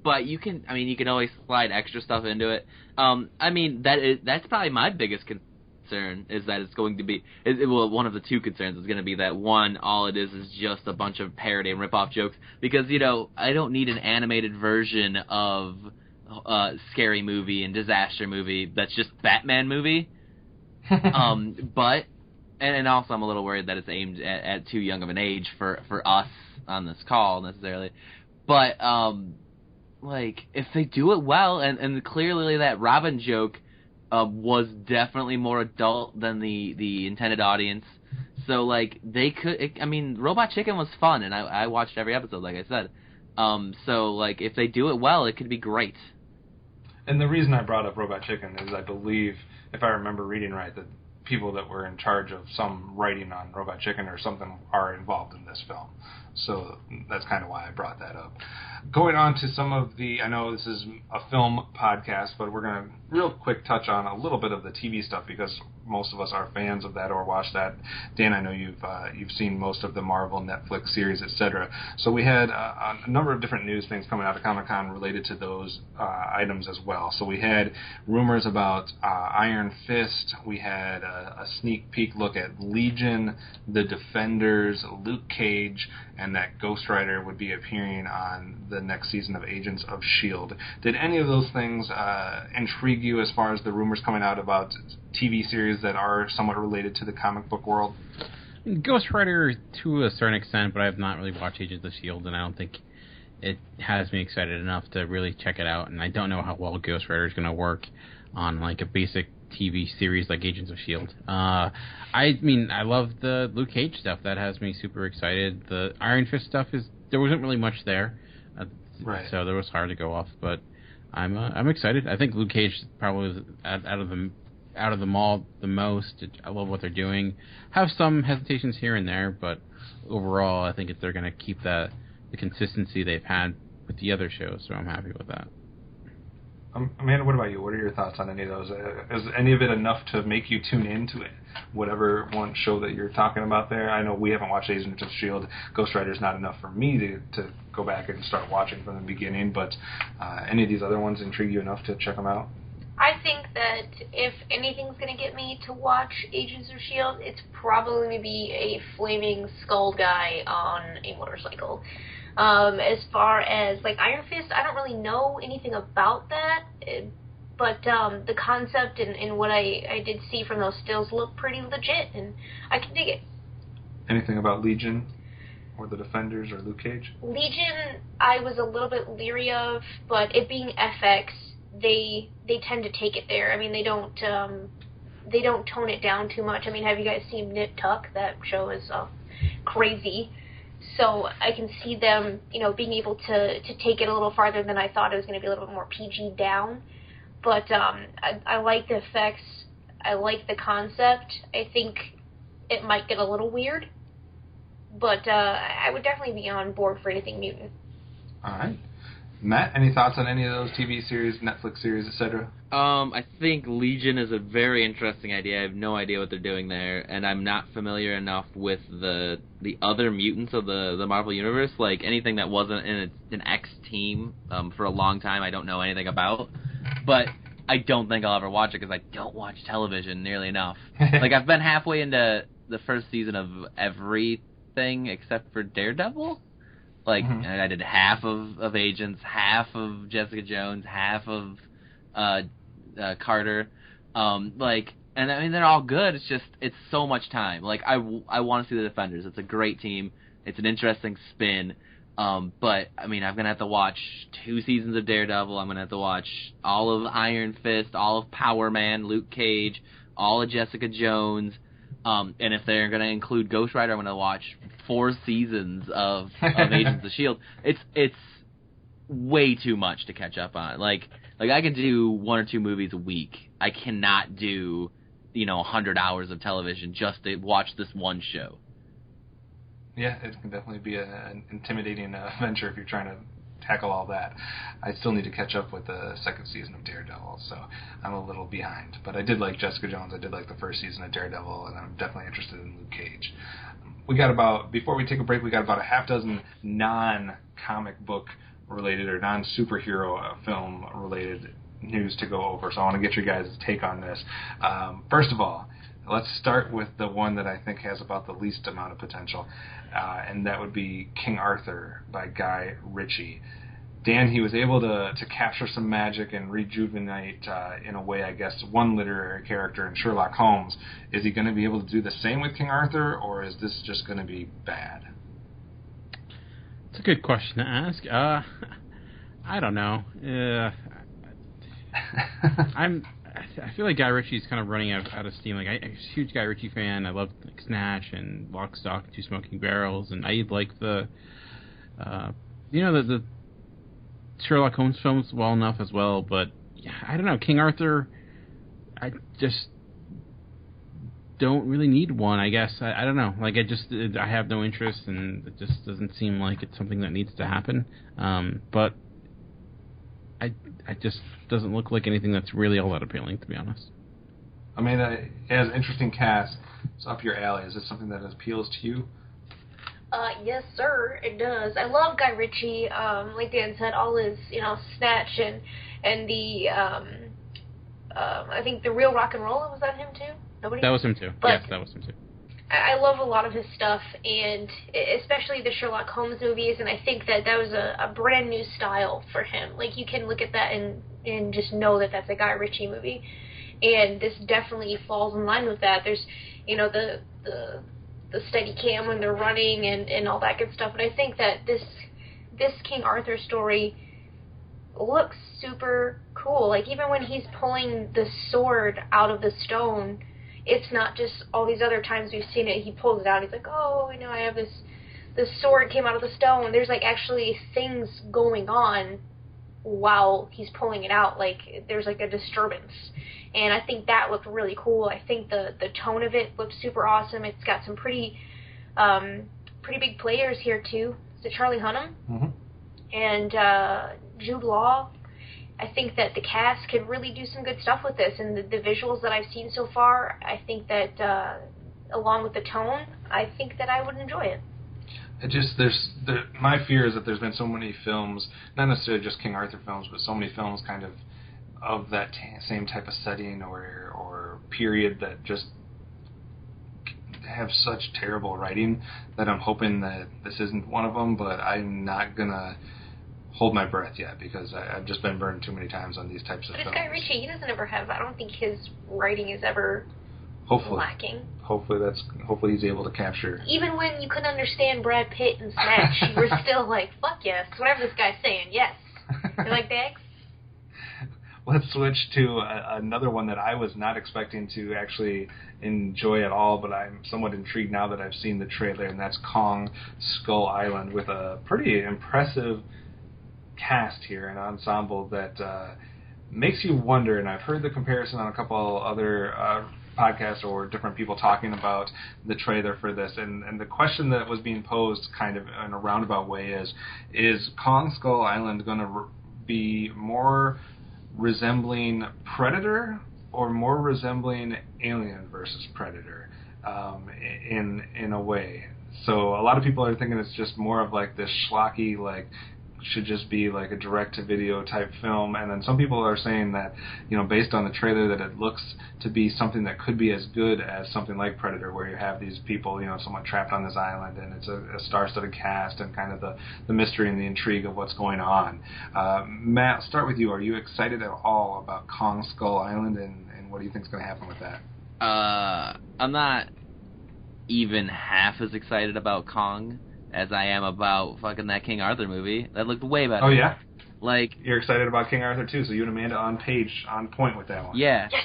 But you can always slide extra stuff into it. That's probably my biggest concern, is that it's going to be... one of the two concerns is going to be that, one, all it is just a bunch of parody and rip-off jokes. Because, I don't need an animated version of Scary Movie and Disaster Movie that's just Batman movie. But... And also I'm a little worried that it's aimed at too young of an age for us on this call, necessarily. But... if they do it well, and clearly that Robin joke was definitely more adult than the intended audience. So, they could... Robot Chicken was fun, and I watched every episode, like I said. If they do it well, it could be great. And the reason I brought up Robot Chicken is I believe, if I remember reading right, that people that were in charge of some writing on Robot Chicken or something are involved in this film. So that's kind of why I brought that up. Going on to some of the, I know this is a film podcast, but we're going to real quick touch on a little bit of the TV stuff because most of us are fans of that or watch that. Dan, I know you've seen most of the Marvel, Netflix series, etc. So we had a number of different news things coming out of Comic-Con related to those items as well. So we had rumors about Iron Fist. We had a sneak peek look at Legion, The Defenders, Luke Cage, and that Ghost Rider would be appearing on the next season of Agents of S.H.I.E.L.D. Did any of those things intrigue you as far as the rumors coming out about TV series that are somewhat related to the comic book world? Ghost Rider to a certain extent, but I have not really watched Agents of S.H.I.E.L.D., and I don't think it has me excited enough to really check it out, and I don't know how well Ghost Rider is going to work on like a basic TV series like Agents of S.H.I.E.L.D. I mean, I love the Luke Cage stuff. That has me super excited. The Iron Fist stuff there wasn't really much there, right? So there was hard to go off, but I'm excited. I think Luke Cage probably was out of them all the most. I love what they're doing. Have some hesitations here and there, but overall, I think they're going to keep the consistency they've had with the other shows. So I'm happy with that. Amanda, what about you? What are your thoughts on any of those? Is any of it enough to make you tune into it? Whatever one show that you're talking about there. I know we haven't watched Agents of S.H.I.E.L.D. Ghost Rider's not enough for me to go back and start watching from the beginning, but any of these other ones intrigue you enough to check them out? I think that if anything's going to get me to watch Agents of S.H.I.E.L.D., it's probably going to be a flaming skull guy on a motorcycle. As far as, like, Iron Fist, I don't really know anything about that, but the concept and what I did see from those stills look pretty legit, and I can dig it. Anything about Legion or the Defenders or Luke Cage? Legion, I was a little bit leery of, but it being FX, they tend to take it there. I mean, they don't tone it down too much. I mean, have you guys seen Nip Tuck? That show is crazy. So I can see them, being able to take it a little farther than I thought. It was going to be a little bit more PG down. But I like the effects. I like the concept. I think it might get a little weird. But I would definitely be on board for anything mutant. All right. Matt, any thoughts on any of those TV series, Netflix series, etc.? I think Legion is a very interesting idea. I have no idea what they're doing there, and I'm not familiar enough with the other mutants of the Marvel Universe. Like, anything that wasn't in an X team for a long time, I don't know anything about. But I don't think I'll ever watch it because I don't watch television nearly enough. Like, I've been halfway into the first season of everything except for Daredevil. Like, I did half of Agents, half of Jessica Jones, half of Carter. And I mean, they're all good. It's just, it's so much time. Like, I want to see the Defenders. It's a great team. It's an interesting spin. But, I mean, I'm going to have to watch 2 seasons of Daredevil. I'm going to have to watch all of Iron Fist, all of Power Man, Luke Cage, all of Jessica Jones. And if they're going to include Ghost Rider, I'm going to watch 4 seasons of Agents of S.H.I.E.L.D. It's way too much to catch up on. Like I can do 1 or 2 movies a week. I cannot do, 100 hours of television just to watch this one show. Yeah, it can definitely be an intimidating venture if you're trying to tackle all that. I still need to catch up with the 2nd season of Daredevil, so I'm a little behind. But I did like Jessica Jones. I did like the 1st season of Daredevil, and I'm definitely interested in Luke Cage. Before we take a break, we got about a half dozen non-comic book related or non-superhero film related news to go over, so I want to get your guys' take on this. First of all, let's start with the one that I think has about the least amount of potential, and that would be King Arthur by Guy Ritchie. Dan, he was able to capture some magic and rejuvenate, in a way, I guess, one literary character in Sherlock Holmes. Is he going to be able to do the same with King Arthur, or is this just going to be bad? It's a good question to ask. I don't know. I feel like Guy Ritchie's kind of running out of steam. Like, I'm a huge Guy Ritchie fan. I love Snatch and Lock, Stock, and Two Smoking Barrels, and I like the Sherlock Holmes films well enough as well. But yeah, I don't know. King Arthur, I just don't really need one, I guess. I don't know. Like, I have no interest, and it just doesn't seem like it's something that needs to happen. But I just doesn't look like anything that's really all that appealing, to be honest. I mean, it has interesting cast. It's up your alley. Is this something that appeals to you? Yes, sir, it does. I love Guy Ritchie. Like Dan said, all his, Snatch and the, I think the Real Rock and Roll, was that him too? Nobody? That was him too. Yes, that was him too. I love a lot of his stuff, and especially the Sherlock Holmes movies, and I think that was a brand new style for him. Like, you can look at that and just know that that's a Guy Ritchie movie. And this definitely falls in line with that. There's, the steady cam when they're running and all that good stuff. But I think that this King Arthur story looks super cool. Like, even when he's pulling the sword out of the stone, it's not just all these other times we've seen it. He pulls it out. He's like, oh, I have this sword came out of the stone. There's, like, actually things going on while he's pulling it out. Like, there's, like, a disturbance. And I think that looked really cool. I think the tone of it looked super awesome. It's got some pretty big players here, too. Is it Charlie Hunnam? Mm-hmm. And Jude Law. I think that the cast could really do some good stuff with this. And the visuals that I've seen so far, I think that, along with the tone, I think that I would enjoy it. My fear is that there's been so many films, not necessarily just King Arthur films, but so many films kind of that same type of setting or period that just have such terrible writing that I'm hoping that this isn't one of them, but I'm not going to hold my breath yet because I've just been burned too many times on these types of films. But it's Guy Ritchie. He doesn't ever have, I don't think his writing is ever lacking. Hopefully he's able to capture. Even when you couldn't understand Brad Pitt and Snatch, you were still like, fuck yes, whatever this guy's saying, yes. You like the eggs? Let's switch to another one that I was not expecting to actually enjoy at all, but I'm somewhat intrigued now that I've seen the trailer, and that's Kong Skull Island, with a pretty impressive cast here, an ensemble that makes you wonder, and I've heard the comparison on a couple other podcasts or different people talking about the trailer for this, and the question that was being posed kind of in a roundabout way is Kong Skull Island going to be more resembling Predator or more resembling Alien versus Predator in a way? So a lot of people are thinking it's just more of like this schlocky, like should just be like a direct-to-video type film, and then some people are saying that, based on the trailer, that it looks to be something that could be as good as something like Predator, where you have these people, somewhat trapped on this island, and it's a star-studded cast, and kind of the mystery and the intrigue of what's going on. Matt, I'll start with you. Are you excited at all about Kong Skull Island, and what do you think is going to happen with that? I'm not even half as excited about Kong as I am about fucking that King Arthur movie. That looked way better. Oh, yeah? Like, you're excited about King Arthur, too, so you and Amanda on point with that one. Yeah. Yes,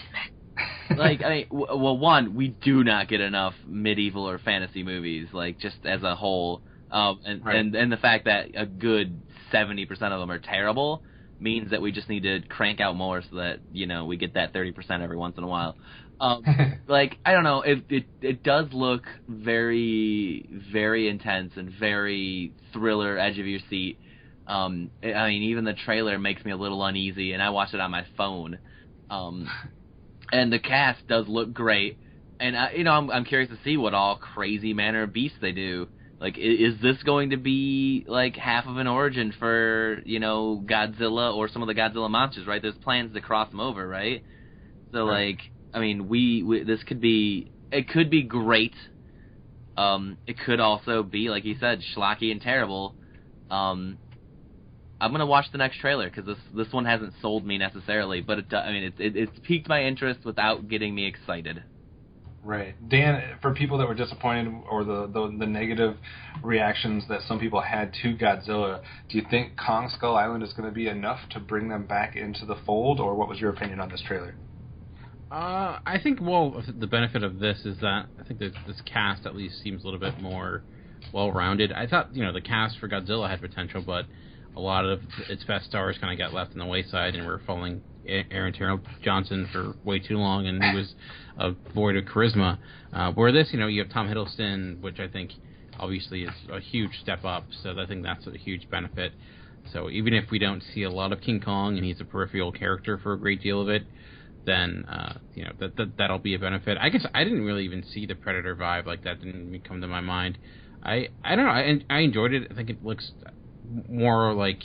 like, I mean, well, one, we do not get enough medieval or fantasy movies, like, just as a whole. Right. And the fact that a good 70% of them are terrible means that we just need to crank out more so that, we get that 30% every once in a while. Like, I don't know, it does look very, very intense and very thriller, edge of your seat. I mean, even the trailer makes me a little uneasy, and I watched it on my phone. And the cast does look great, and I'm curious to see what all crazy manner of beasts they do. Like, is this going to be like half of an origin for Godzilla or some of the Godzilla monsters? Right, there's plans to cross them over, right? So like, I mean, this could be, it could be great. It could also be, like you said, schlocky and terrible. I'm gonna watch the next trailer because this one hasn't sold me necessarily, but it's piqued my interest without getting me excited. Right, Dan. For people that were disappointed or the negative reactions that some people had to Godzilla, do you think Kong Skull Island is going to be enough to bring them back into the fold, or what was your opinion on this trailer? I think, well, the benefit of this is that I think this cast at least seems a little bit more well-rounded. I thought, the cast for Godzilla had potential, but a lot of its best stars kind of got left on the wayside, and we're following Aaron Taylor Johnson for way too long, and he was void of charisma. Where this, you have Tom Hiddleston, which I think obviously is a huge step up, so I think that's a huge benefit. So even if we don't see a lot of King Kong, and he's a peripheral character for a great deal of it, then that'll be a benefit. I guess I didn't really even see the Predator vibe, like that didn't even come to my mind. I don't know. I enjoyed it. I think it looks more like,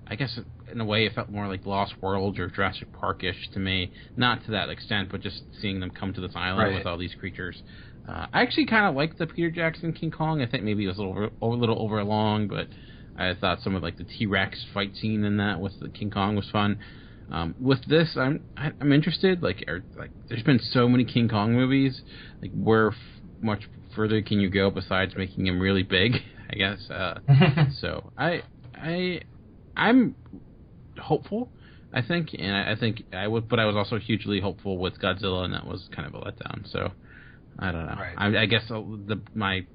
I guess in a way it felt more like Lost World or Jurassic Park-ish to me. Not to that extent, but just seeing them come to this island with all these creatures. I actually kind of liked the Peter Jackson King Kong. I think maybe it was a little over long, but I thought some of like the T-Rex fight scene in that with the King Kong was fun. With this, I'm interested. Like there's been so many King Kong movies. Like where much further can you go besides making him really big? I guess. So I'm hopeful. I think, and I think I would, but I was also hugely hopeful with Godzilla, and that was kind of a letdown. So I don't know. Right. I guess my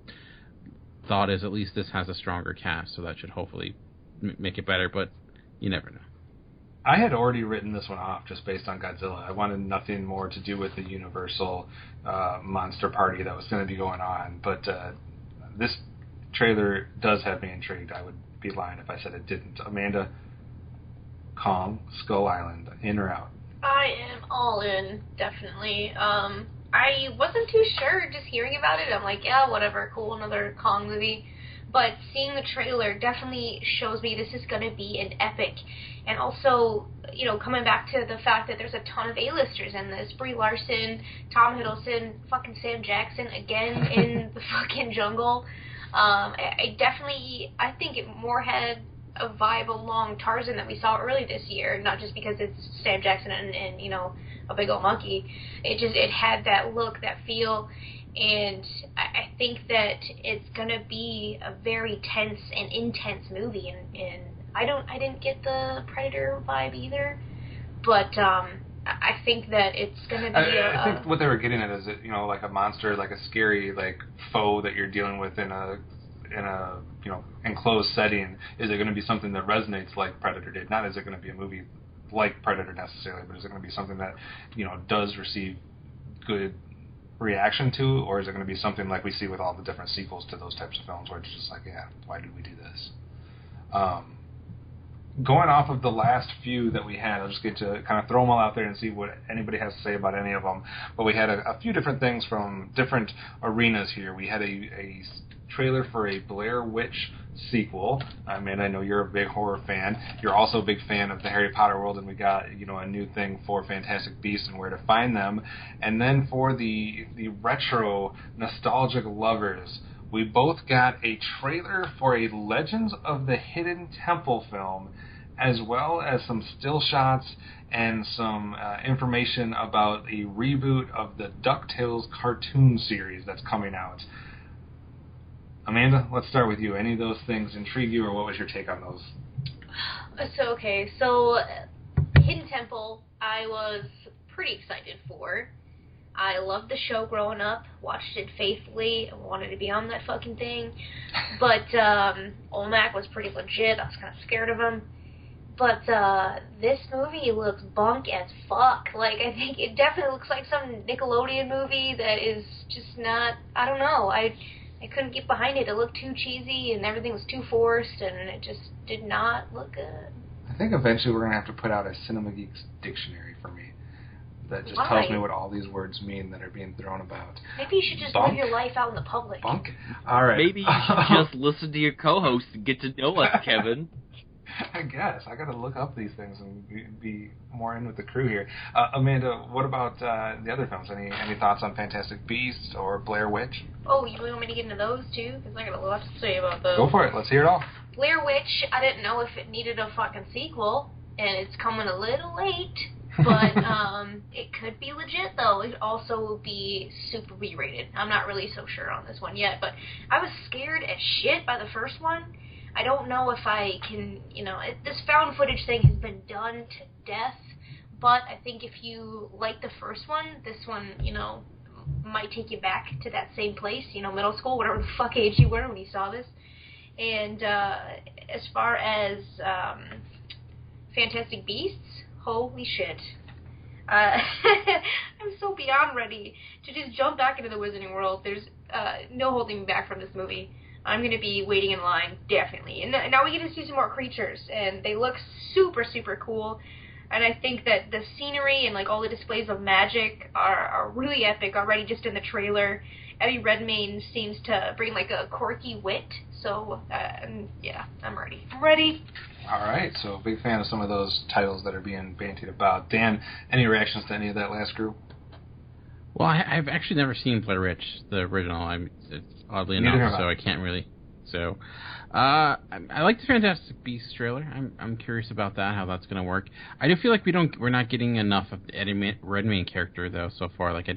thought is at least this has a stronger cast, so that should hopefully make it better. But you never know. I had already written this one off just based on Godzilla. I wanted nothing more to do with the Universal monster party that was going to be going on. But this trailer does have me intrigued. I would be lying if I said it didn't. Amanda, Kong, Skull Island, in or out? I am all in, definitely. I wasn't too sure just hearing about it. I'm like, yeah, whatever, cool, another Kong movie. But seeing the trailer definitely shows me this is going to be an epic. And also, coming back to the fact that there's a ton of A-listers in this. Brie Larson, Tom Hiddleston, fucking Sam Jackson again in the fucking jungle. I think it more had a vibe along Tarzan that we saw early this year, not just because it's Sam Jackson and a big old monkey. It had that look, that feel. And I think that it's gonna be a very tense and intense movie, and I didn't get the Predator vibe either, but I think that it's gonna be. I think what they were getting at is that, like a monster, like a scary like foe that you're dealing with in a enclosed setting. Is it going to be something that resonates like Predator did? Not is it going to be a movie like Predator necessarily, but is it going to be something that does receive good reaction to, or is it going to be something like we see with all the different sequels to those types of films where it's just like, yeah, why did we do this? Going off of the last few that we had, I'll just get to kind of throw them all out there and see what anybody has to say about any of them. But we had a few different things from different arenas here. We had a trailer for a Blair Witch sequel. I mean, I know you're a big horror fan. You're also a big fan of the Harry Potter world, and we got a new thing for Fantastic Beasts and where to find them. And then for the retro nostalgic lovers, we both got a trailer for a Legends of the Hidden Temple film, as well as some still shots and some information about a reboot of the Ducktales cartoon series that's coming out. Amanda, let's start with you. Any of those things intrigue you, or what was your take on those? So Hidden Temple, I was pretty excited for. I loved the show growing up, watched it faithfully, and wanted to be on that fucking thing. But Olmec was pretty legit. I was kind of scared of him. But this movie looks bunk as fuck. Like, I think it definitely looks like some Nickelodeon movie that is just not, I don't know. I couldn't get behind it. It looked too cheesy, and everything was too forced, and it just did not look good. I think eventually we're going to have to put out a Cinema Geeks dictionary for me that just tells me what all these words mean that are being thrown about. Maybe you should just live your life out in the public. Bunk? All right. Maybe you should just listen to your co-host and get to know us, Kevin. I guess. I got to look up these things and be more in with the crew here. Amanda, what about the other films? Any thoughts on Fantastic Beasts or Blair Witch? Oh, you want me to get into those too? Because I got a lot to say about those. Go for it. Let's hear it all. Blair Witch, I didn't know if it needed a fucking sequel, and it's coming a little late. But it could be legit, though. It also will be super B-rated. I'm not really so sure on this one yet, but I was scared as shit by the first one. I don't know if I can, this found footage thing has been done to death, but I think if you like the first one, this one, might take you back to that same place, middle school, whatever the fuck age you were when you saw this. And as far as Fantastic Beasts, holy shit. I'm so beyond ready to just jump back into the Wizarding World. There's no holding me back from this movie. I'm going to be waiting in line, definitely. And now we get to see some more creatures, and they look super, super cool. And I think that the scenery and, like, all the displays of magic are really epic already just in the trailer. Eddie Redmayne seems to bring, like, a quirky wit. So, yeah, I'm ready. I'm ready. All right, so big fan of some of those titles that are being bantied about. Dan, any reactions to any of that last group? Well, I've actually never seen Blair Witch, the original. It's oddly enough, so I can't really. So, I like the Fantastic Beasts trailer. I'm curious about that, how that's going to work. I do feel like we're not getting enough of the Eddie Redmayne character though so far. Like I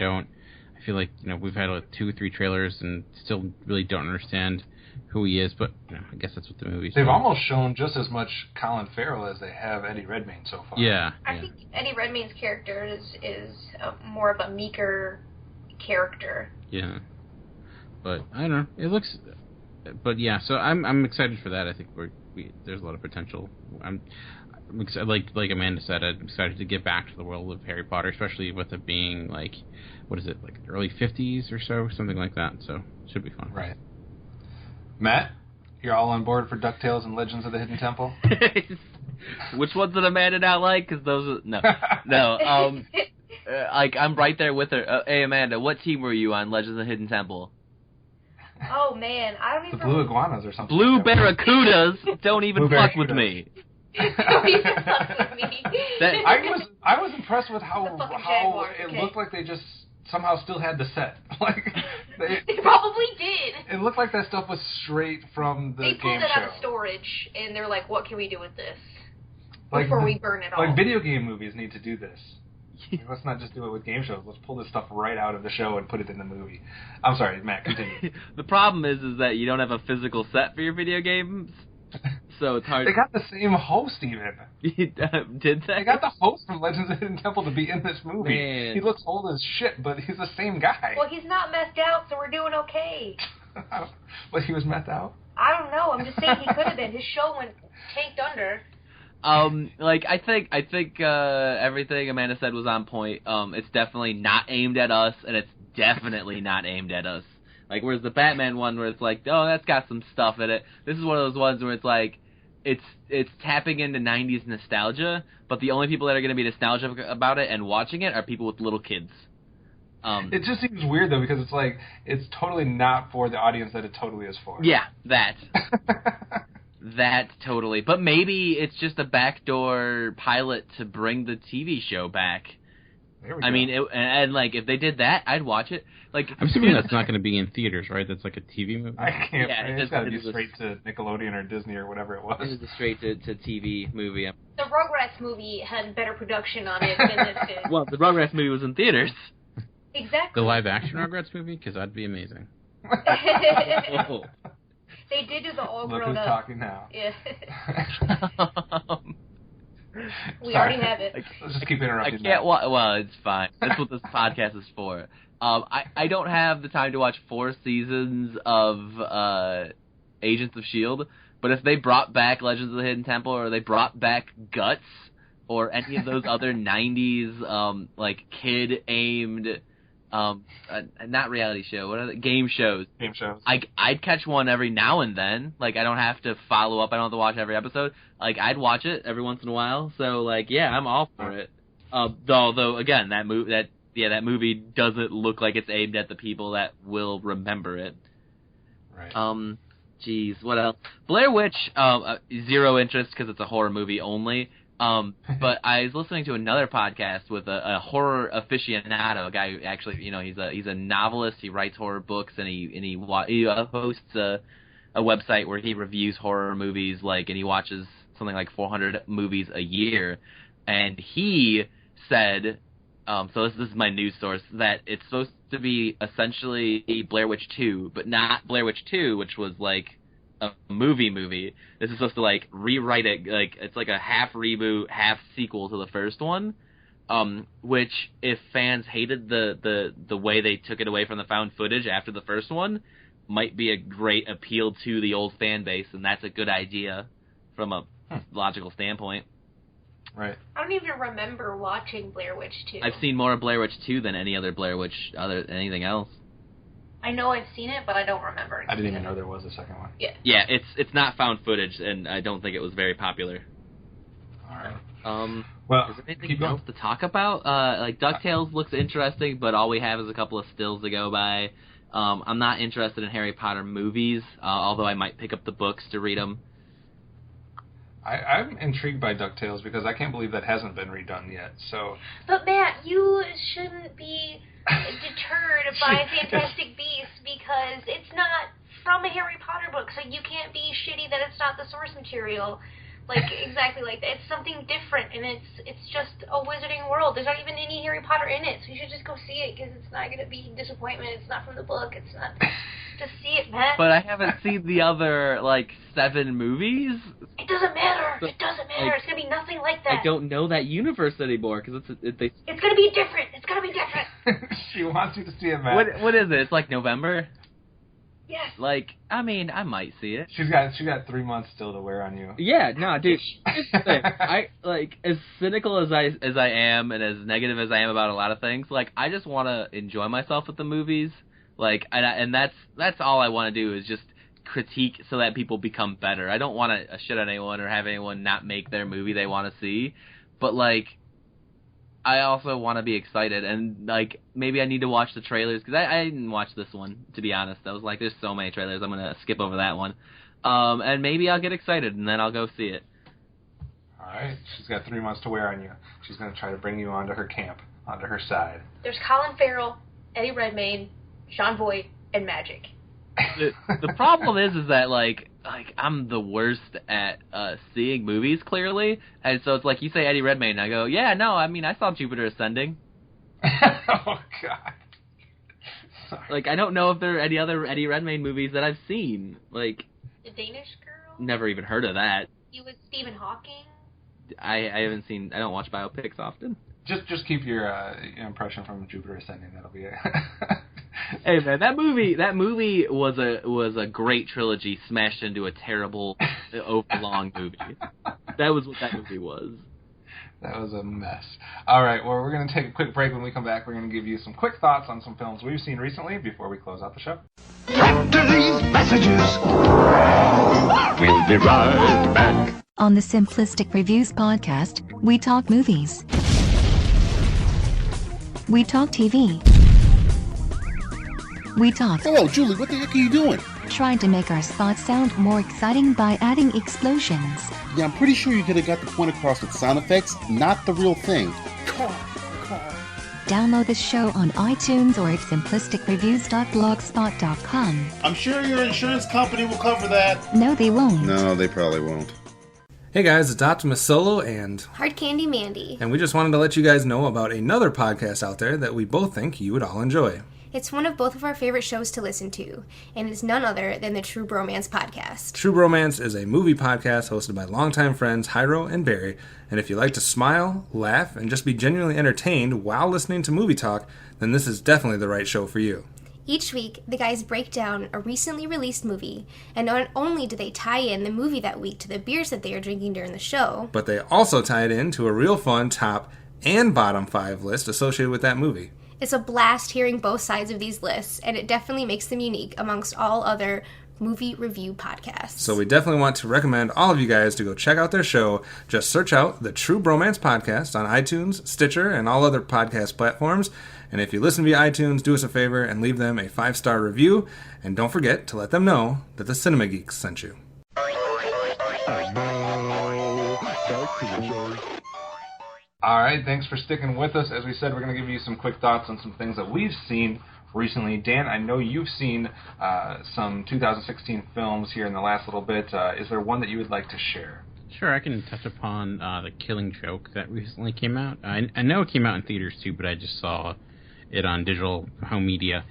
feel like we've had 2 or 3 trailers and still really don't understand who he is. But I guess that's what the movie's. They've almost shown just as much Colin Farrell as they have Eddie Redmayne so far. Yeah, I think Eddie Redmayne's character is more of a meeker character. Yeah, but I don't know. It looks. But yeah, so I'm excited for that. I think there's a lot of potential. I'm excited, like Amanda said, I'm excited to get back to the world of Harry Potter, especially with it being like, what is it, like early 50s or so, something like that. So it should be fun. Right. Matt, you're all on board for Ducktales and Legends of the Hidden Temple? Which ones did Amanda not like? Because those are, no. Like I'm right there with her. Hey Amanda, what team were you on Legends of the Hidden Temple? Oh man, I don't even. The blue iguanas or something. Blue barracudas don't even fuck with me. Don't even fuck with me. I was impressed with how Jaguar, it looked like they just somehow still had the set. Like they probably did. It looked like that stuff was straight from the game show. They pulled it out of storage, and they're like, "What can we do with this before we burn it all?" Like video game movies need to do this. Let's not just do it with game shows. Let's pull this stuff right out of the show and put it in the movie. I'm sorry, Matt, continue. The problem is that you don't have a physical set for your video games, so it's hard. They got the same host, even. Did they? They got the host from Legends of the Hidden Temple to be in this movie. Man. He looks old as shit, but he's the same guy. Well, he's not messed out, so we're doing okay. But he was messed out? I don't know. I'm just saying he could have been. His show went tanked under. Like I think everything Amanda said was on point. It's definitely not aimed at us, and it's definitely not aimed at us. Like whereas the Batman one, where it's like, oh, that's got some stuff in it. This is one of those ones where it's like, it's tapping into '90s nostalgia, but the only people that are going to be nostalgic about it and watching it are people with little kids. It just seems weird though, because it's like it's totally not for the audience that it totally is for. Yeah, that. That totally. But maybe it's just a backdoor pilot to bring the TV show back. There we go. I mean, and like, if they did that, I'd watch it. Like, I'm assuming that's not going to be in theaters, right? That's like a TV movie? I can't. Yeah, it's got to be straight to Nickelodeon or Disney or whatever it was. This is a straight to TV movie. The Rugrats movie had better production on it than this did. Well, the Rugrats movie was in theaters. Exactly. The live-action Rugrats movie? Because that'd be amazing. Oh. They did do the all Look grown who's up. talking now. Yeah. We already have it. Let's just keep interrupting. I can't well, it's fine. That's what this podcast is for. I don't have the time to watch 4 seasons of Agents of S.H.I.E.L.D., but if they brought back Legends of the Hidden Temple, or they brought back Guts, or any of those other 90s, like, kid-aimed... not reality show. What are the game shows? Game shows. I'd catch one every now and then. Like I don't have to follow up. I don't have to watch every episode. Like I'd watch it every once in a while. So like yeah, I'm all for it. Though again, that movie doesn't look like it's aimed at the people that will remember it. Right. Geez, what else? Blair Witch. Zero interest because it's a horror movie only. But I was listening to another podcast with a horror aficionado, a guy who actually, he's a novelist. He writes horror books, and he hosts a website where he reviews horror movies, and he watches something like 400 movies a year. And he said, so this is my news source, that it's supposed to be essentially Blair Witch 2, but not Blair Witch 2, which was like a movie. This is supposed to rewrite it, it's like a half reboot, half sequel to the first one. Which if fans hated the way they took it away from the found footage after the first one, might be a great appeal to the old fan base, and that's a good idea from a logical standpoint. Right. I don't even remember watching Blair Witch 2. I've seen more of Blair Witch 2 than any other Blair Witch, anything else. I know I've seen it, but I don't remember. I didn't even know there was a second one. Yeah. Yeah, it's not found footage, and I don't think it was very popular. All right. Well, is there anything else to talk about? Like Ducktales looks interesting, but all we have is a couple of stills to go by. I'm not interested in Harry Potter movies, although I might pick up the books to read them. I'm intrigued by DuckTales because I can't believe that hasn't been redone yet. So, but Matt, you shouldn't be deterred by Fantastic Beasts because it's not from a Harry Potter book, so you can't be shitty that it's not the source material. Like, exactly like that. It's something different, and it's just a wizarding world. There's not even any Harry Potter in it, so you should just go see it, because it's not going to be disappointment. It's not from the book. It's not... Just see it, Matt. But I haven't seen the other, 7 movies. It doesn't matter. So, it doesn't matter. It's going to be nothing like that. I don't know that universe anymore, because it's going to be different. It's going to be different. She wants you to see it, Matt. What is it? It's like November? Yes. I might see it. She's got 3 months still to wear on you. Yeah, no, dude. Here's the thing. I as cynical as I am, and as negative as I am about a lot of things, I just want to enjoy myself at the movies. And that's all I want to do is just critique so that people become better. I don't want to shit on anyone or have anyone not make their movie they want to see, but I also want to be excited, and maybe I need to watch the trailers, because I didn't watch this one, to be honest. I was like, there's so many trailers, I'm gonna skip over that one, and maybe I'll get excited and then I'll go see it. All right, she's got 3 months to wear on you. She's gonna try to bring you onto her camp, onto her side. There's Colin Farrell, Eddie Redmayne, Sean Voight, and magic. The problem is that I'm the worst at seeing movies clearly, and so it's you say Eddie Redmayne, and I go, yeah, no, I saw Jupiter Ascending. Oh God. Sorry. I don't know if there are any other Eddie Redmayne movies that I've seen. The Danish Girl. Never even heard of that. You with Stephen Hawking. I haven't seen. I don't watch biopics often. Just keep your impression from Jupiter Ascending. That'll be it. Hey man, that movie was a great trilogy smashed into a terrible, overlong movie. That was what that movie was. That was a mess. All right, well, we're going to take a quick break. When we come back, we're going to give you some quick thoughts on some films we've seen recently before we close out the show. After these messages, we'll be right back. On the Simplistic Reviews podcast, we talk movies. We talk TV. We talk. Hello, Julie, what the heck are you doing? Trying to make our thoughts sound more exciting by adding explosions. Yeah, I'm pretty sure you could have got the point across with sound effects, not the real thing. Car. Download the show on iTunes or at simplisticreviews.blogspot.com. I'm sure your insurance company will cover that. No, they won't. No, they probably won't. Hey guys, it's Optimus Solo and Hard Candy Mandy. And we just wanted to let you guys know about another podcast out there that we both think you would all enjoy. It's one of both of our favorite shows to listen to, and it's none other than the True Bromance Podcast. True Bromance is a movie podcast hosted by longtime friends Hyro and Barry, and if you like to smile, laugh, and just be genuinely entertained while listening to movie talk, then this is definitely the right show for you. Each week, the guys break down a recently released movie, and not only do they tie in the movie that week to the beers that they are drinking during the show, but they also tie it in to a real fun top and bottom 5 list associated with that movie. It's a blast hearing both sides of these lists, and it definitely makes them unique amongst all other movie review podcasts. So we definitely want to recommend all of you guys to go check out their show. Just search out the True Bromance Podcast on iTunes, Stitcher, and all other podcast platforms. And if you listen via iTunes, do us a favor and leave them a 5-star review. And don't forget to let them know that the Cinema Geeks sent you. All right, thanks for sticking with us. As we said, we're going to give you some quick thoughts on some things that we've seen recently. Dan, I know you've seen some 2016 films here in the last little bit. Is there one that you would like to share? Sure, I can touch upon The Killing Joke that recently came out. I know it came out in theaters too, but I just saw it on digital home media.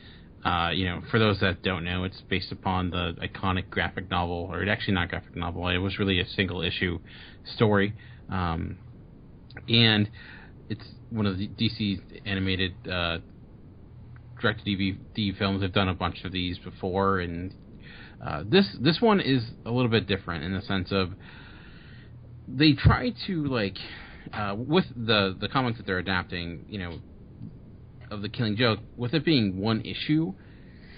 For those that don't know, it's based upon the iconic graphic novel, or actually not graphic novel, it was really a single issue story. And it's one of the DC's animated direct-to-DVD films. They've done a bunch of these before, and this one is a little bit different in the sense of they try to, like, with the comics that they're adapting, you know, of The Killing Joke, with it being one issue,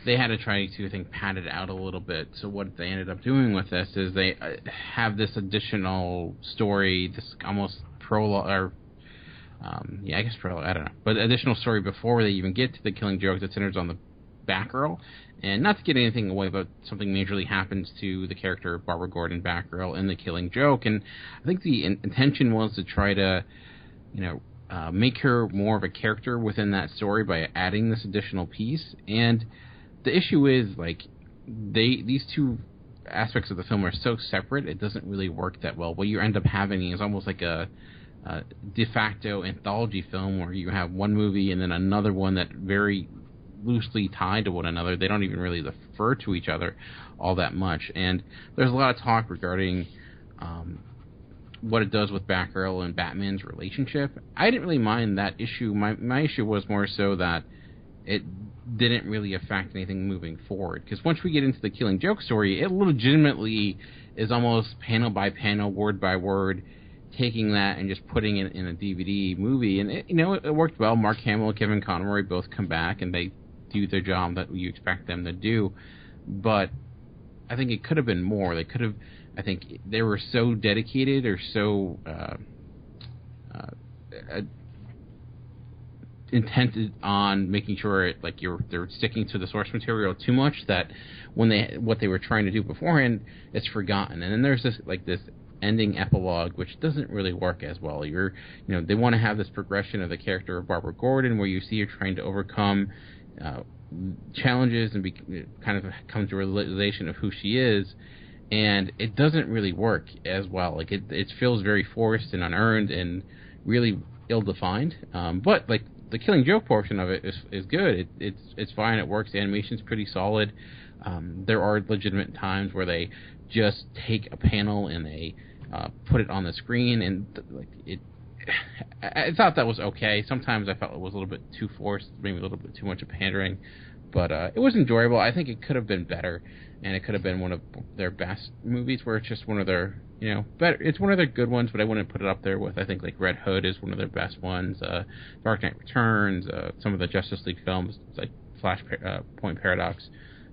they had to try to, I think, pad it out a little bit. So what they ended up doing with this is they have this additional story, this almost prologue, or I guess prologue, I don't know, but additional story before they even get to The Killing Joke that centers on the Batgirl. And not to get anything away, but something majorly happens to the character of Barbara Gordon, Batgirl, in The Killing Joke. And I think the intention was to try to, you know, make her more of a character within that story by adding this additional piece. And the issue is, like, these two aspects of the film are so separate, it doesn't really work that well. What you end up having is almost like a de facto anthology film where you have one movie and then another one that very loosely tied to one another. They don't even really refer to each other all that much. And there's a lot of talk regarding what it does with Batgirl and Batman's relationship. I didn't really mind that issue. My issue was more so that it didn't really affect anything moving forward. Because once we get into the Killing Joke story, it legitimately is almost panel by panel, word by word, taking that and just putting it in a DVD movie. And, it worked well. Mark Hamill and Kevin Conroy both come back, and they do their job that you expect them to do. But I think it could have been more. They could have, I think they were so dedicated or so intended on making sure they're sticking to the source material too much that what they were trying to do beforehand, it's forgotten. And then there's this ending epilogue which doesn't really work as well. They want to have this progression of the character of Barbara Gordon where you see her trying to overcome challenges and kind of come to a realization of who she is, and it doesn't really work as well. Like it feels very forced and unearned and really ill-defined. But like the Killing Joke portion of it is good. It's fine. It works. The animation's pretty solid. There are legitimate times where they just take a panel and they put it on the screen, and I thought that was okay. Sometimes I felt it was a little bit too forced, maybe a little bit too much of pandering, but it was enjoyable. I think it could have been better, and it could have been one of their best movies where it's just one of their, better. It's one of their good ones, but I wouldn't put it up there with, I think, like Red Hood is one of their best ones, Dark Knight Returns, some of the Justice League films, like Flashpoint Paradox.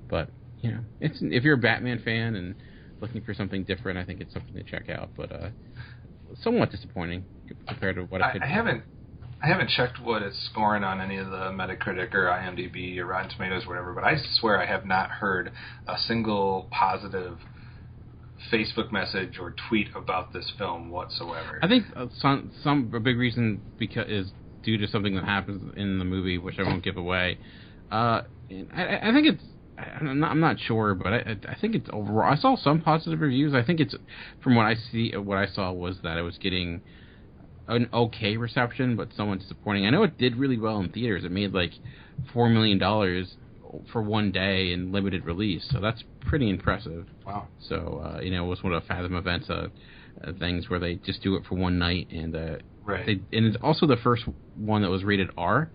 But, if you're a Batman fan and looking for something different, I think it's something to check out, but somewhat disappointing compared to what I could. I haven't checked what it's scoring on any of the Metacritic or IMDb or Rotten Tomatoes or whatever, but I swear I have not heard a single positive Facebook message or tweet about this film whatsoever. I think a big reason is due to something that happens in the movie, which I won't give away. I think it's. I'm not sure, but I think it's overall. I saw some positive reviews. I think it's, from what I saw was that it was getting an okay reception, but somewhat disappointing. I know it did really well in theaters. It made like $4 million for one day in limited release, so that's pretty impressive. Wow. So it was one of the Fathom events things where they just do it for one night, and right. And it's also the first one that was rated R,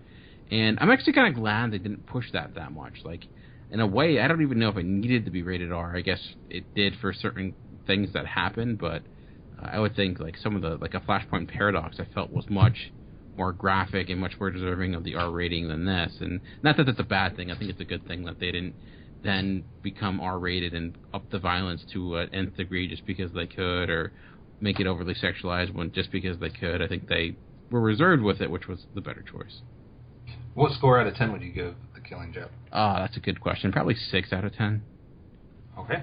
and I'm actually kind of glad they didn't push that much. Like, in a way, I don't even know if it needed to be rated R. I guess it did for certain things that happened, but I would think like some of the, like a Flashpoint Paradox, I felt was much more graphic and much more deserving of the R rating than this. And not that that's a bad thing. I think it's a good thing that they didn't then become R rated and up the violence to an nth degree just because they could, or make it overly sexualized just because they could. I think they were reserved with it, which was the better choice. What score out of 10 would you give The Killing Joke? That's a good question. Probably 6 out of 10. Okay.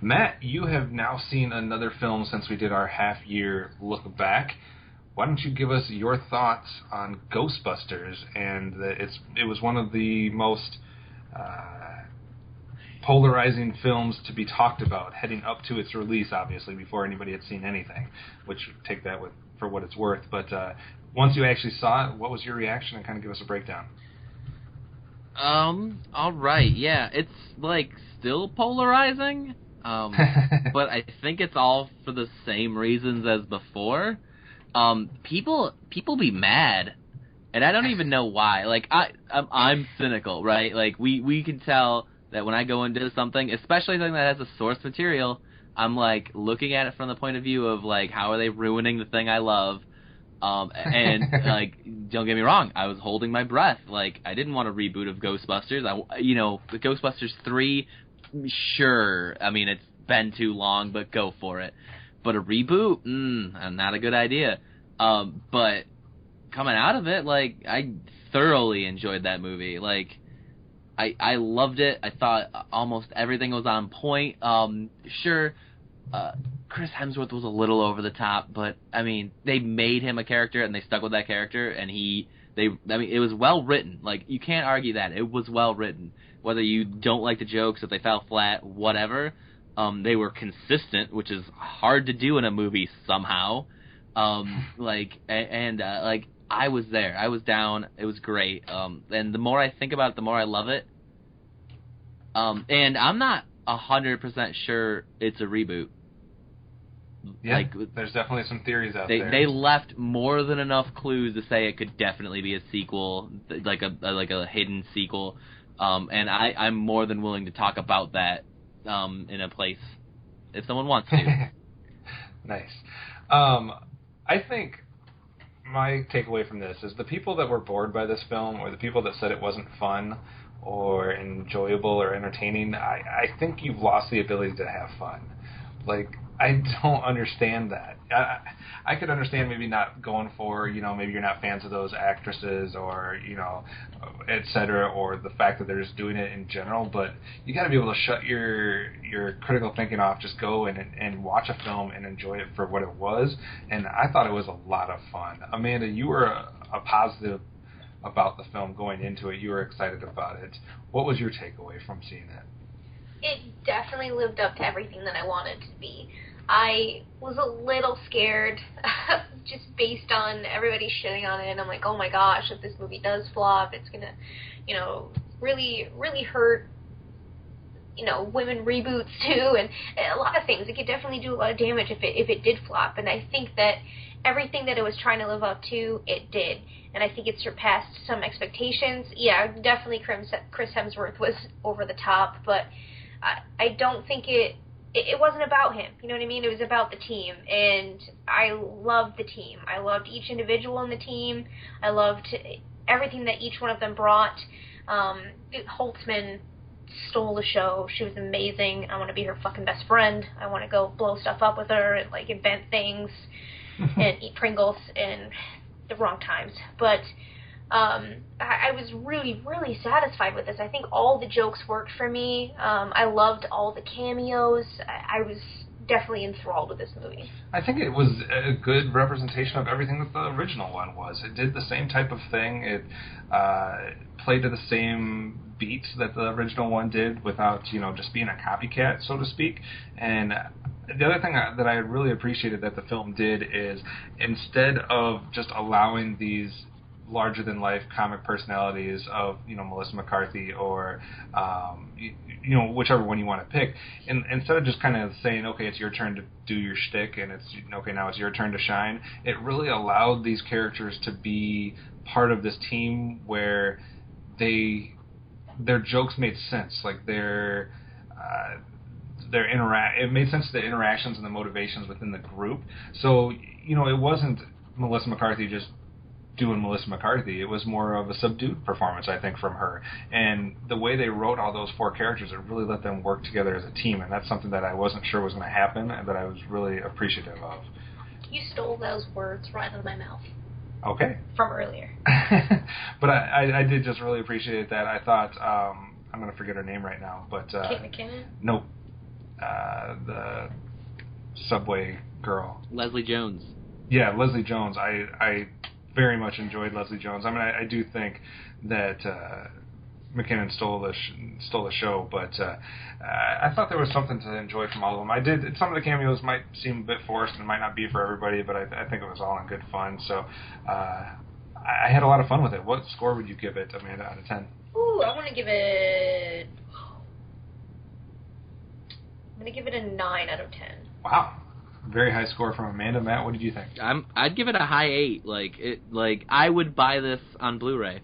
Matt, you have now seen another film since we did our half-year look back. Why don't you give us your thoughts on Ghostbusters? And it was one of the most polarizing films to be talked about heading up to its release, obviously, before anybody had seen anything, which take that for what it's worth. But once you actually saw it, what was your reaction? And kind of give us a breakdown. All right, yeah, it's like still polarizing, but I think it's all for the same reasons as before. People be mad And I don't even know why. Like, I'm cynical, right? Like, we can tell that when I go into something, especially something that has a source material, I'm, like, looking at it from the point of view of, like, how are they ruining the thing I love? And, like, don't get me wrong, I was holding my breath. Like, I didn't want a reboot of Ghostbusters. The Ghostbusters 3, sure. I mean, it's been too long, but go for it. But a reboot? Not a good idea. But coming out of it, like, I thoroughly enjoyed that movie. Like, I loved it. I thought almost everything was on point. Sure, Chris Hemsworth was a little over the top, but, I mean, they made him a character, and they stuck with that character, and it was well written. Like, you can't argue that. It was well written. Whether you don't like the jokes, if they fell flat, whatever, they were consistent, which is hard to do in a movie somehow. Like, I was there. I was down. It was great. And the more I think about it, the more I love it. And I'm not 100% sure it's a reboot. Yeah, like, there's definitely some theories out there. They left more than enough clues to say it could definitely be a sequel, like a hidden sequel. And I'm more than willing to talk about that in a place if someone wants to. Nice. I think my takeaway from this is the people that were bored by this film, or the people that said it wasn't fun or enjoyable or entertaining, I think you've lost the ability to have fun. Like, I don't understand that. I could understand maybe not going for, maybe you're not fans of those actresses or, et cetera, or the fact that they're just doing it in general, but you got to be able to shut your critical thinking off, just go and watch a film and enjoy it for what it was, and I thought it was a lot of fun. Amanda, you were a positive about the film going into it. You were excited about it. What was your takeaway from seeing it? It definitely lived up to everything that I wanted to be. I was a little scared just based on everybody shitting on it, and I'm like, oh my gosh, if this movie does flop, it's gonna, really, really hurt, women reboots too, and a lot of things. It could definitely do a lot of damage if it did flop, and I think that everything that it was trying to live up to, it did, and I think it surpassed some expectations. Yeah, definitely Chris Hemsworth was over the top, but I don't think it wasn't about him, you know what I mean? It was about the team, and I loved the team. I loved each individual in the team. I loved everything that each one of them brought. Holtzman stole the show. She was amazing. I want to be her fucking best friend. I want to go blow stuff up with her and, like, invent things and eat Pringles in the wrong times. But I was really, really satisfied with this. I think all the jokes worked for me. I loved all the cameos. I was definitely enthralled with this movie. I think it was a good representation of everything that the original one was. It did the same type of thing. It played to the same beats that the original one did without, just being a copycat, so to speak. And the other thing that I really appreciated that the film did is, instead of just allowing these larger-than-life comic personalities of, Melissa McCarthy or, whichever one you want to pick, and instead of just kind of saying, okay, it's your turn to do your shtick, and it's, okay, now it's your turn to shine, it really allowed these characters to be part of this team where their jokes made sense. Like, it made sense to the interactions and the motivations within the group. So, it wasn't Melissa McCarthy just doing Melissa McCarthy. It was more of a subdued performance, I think, from her. And the way they wrote all those four characters, it really let them work together as a team, and that's something that I wasn't sure was going to happen, and that I was really appreciative of. You stole those words right out of my mouth. Okay. From earlier. But I did just really appreciate that. I thought, I'm going to forget her name right now, but... Kate McKinnon? Nope. The subway girl. Leslie Jones. Yeah, Leslie Jones. I very much enjoyed Leslie Jones. I mean, I do think that McKinnon stole the show, but I thought there was something to enjoy from all of them. Some of the cameos might seem a bit forced and might not be for everybody, but I think it was all in good fun. So I had a lot of fun with it. What score would you give it, Amanda, out of 10? Ooh, I'm going to give it a 9 out of 10. Wow. Very high score from Amanda. Matt, what did you think? I'd give it a high 8. I would buy this on Blu-ray.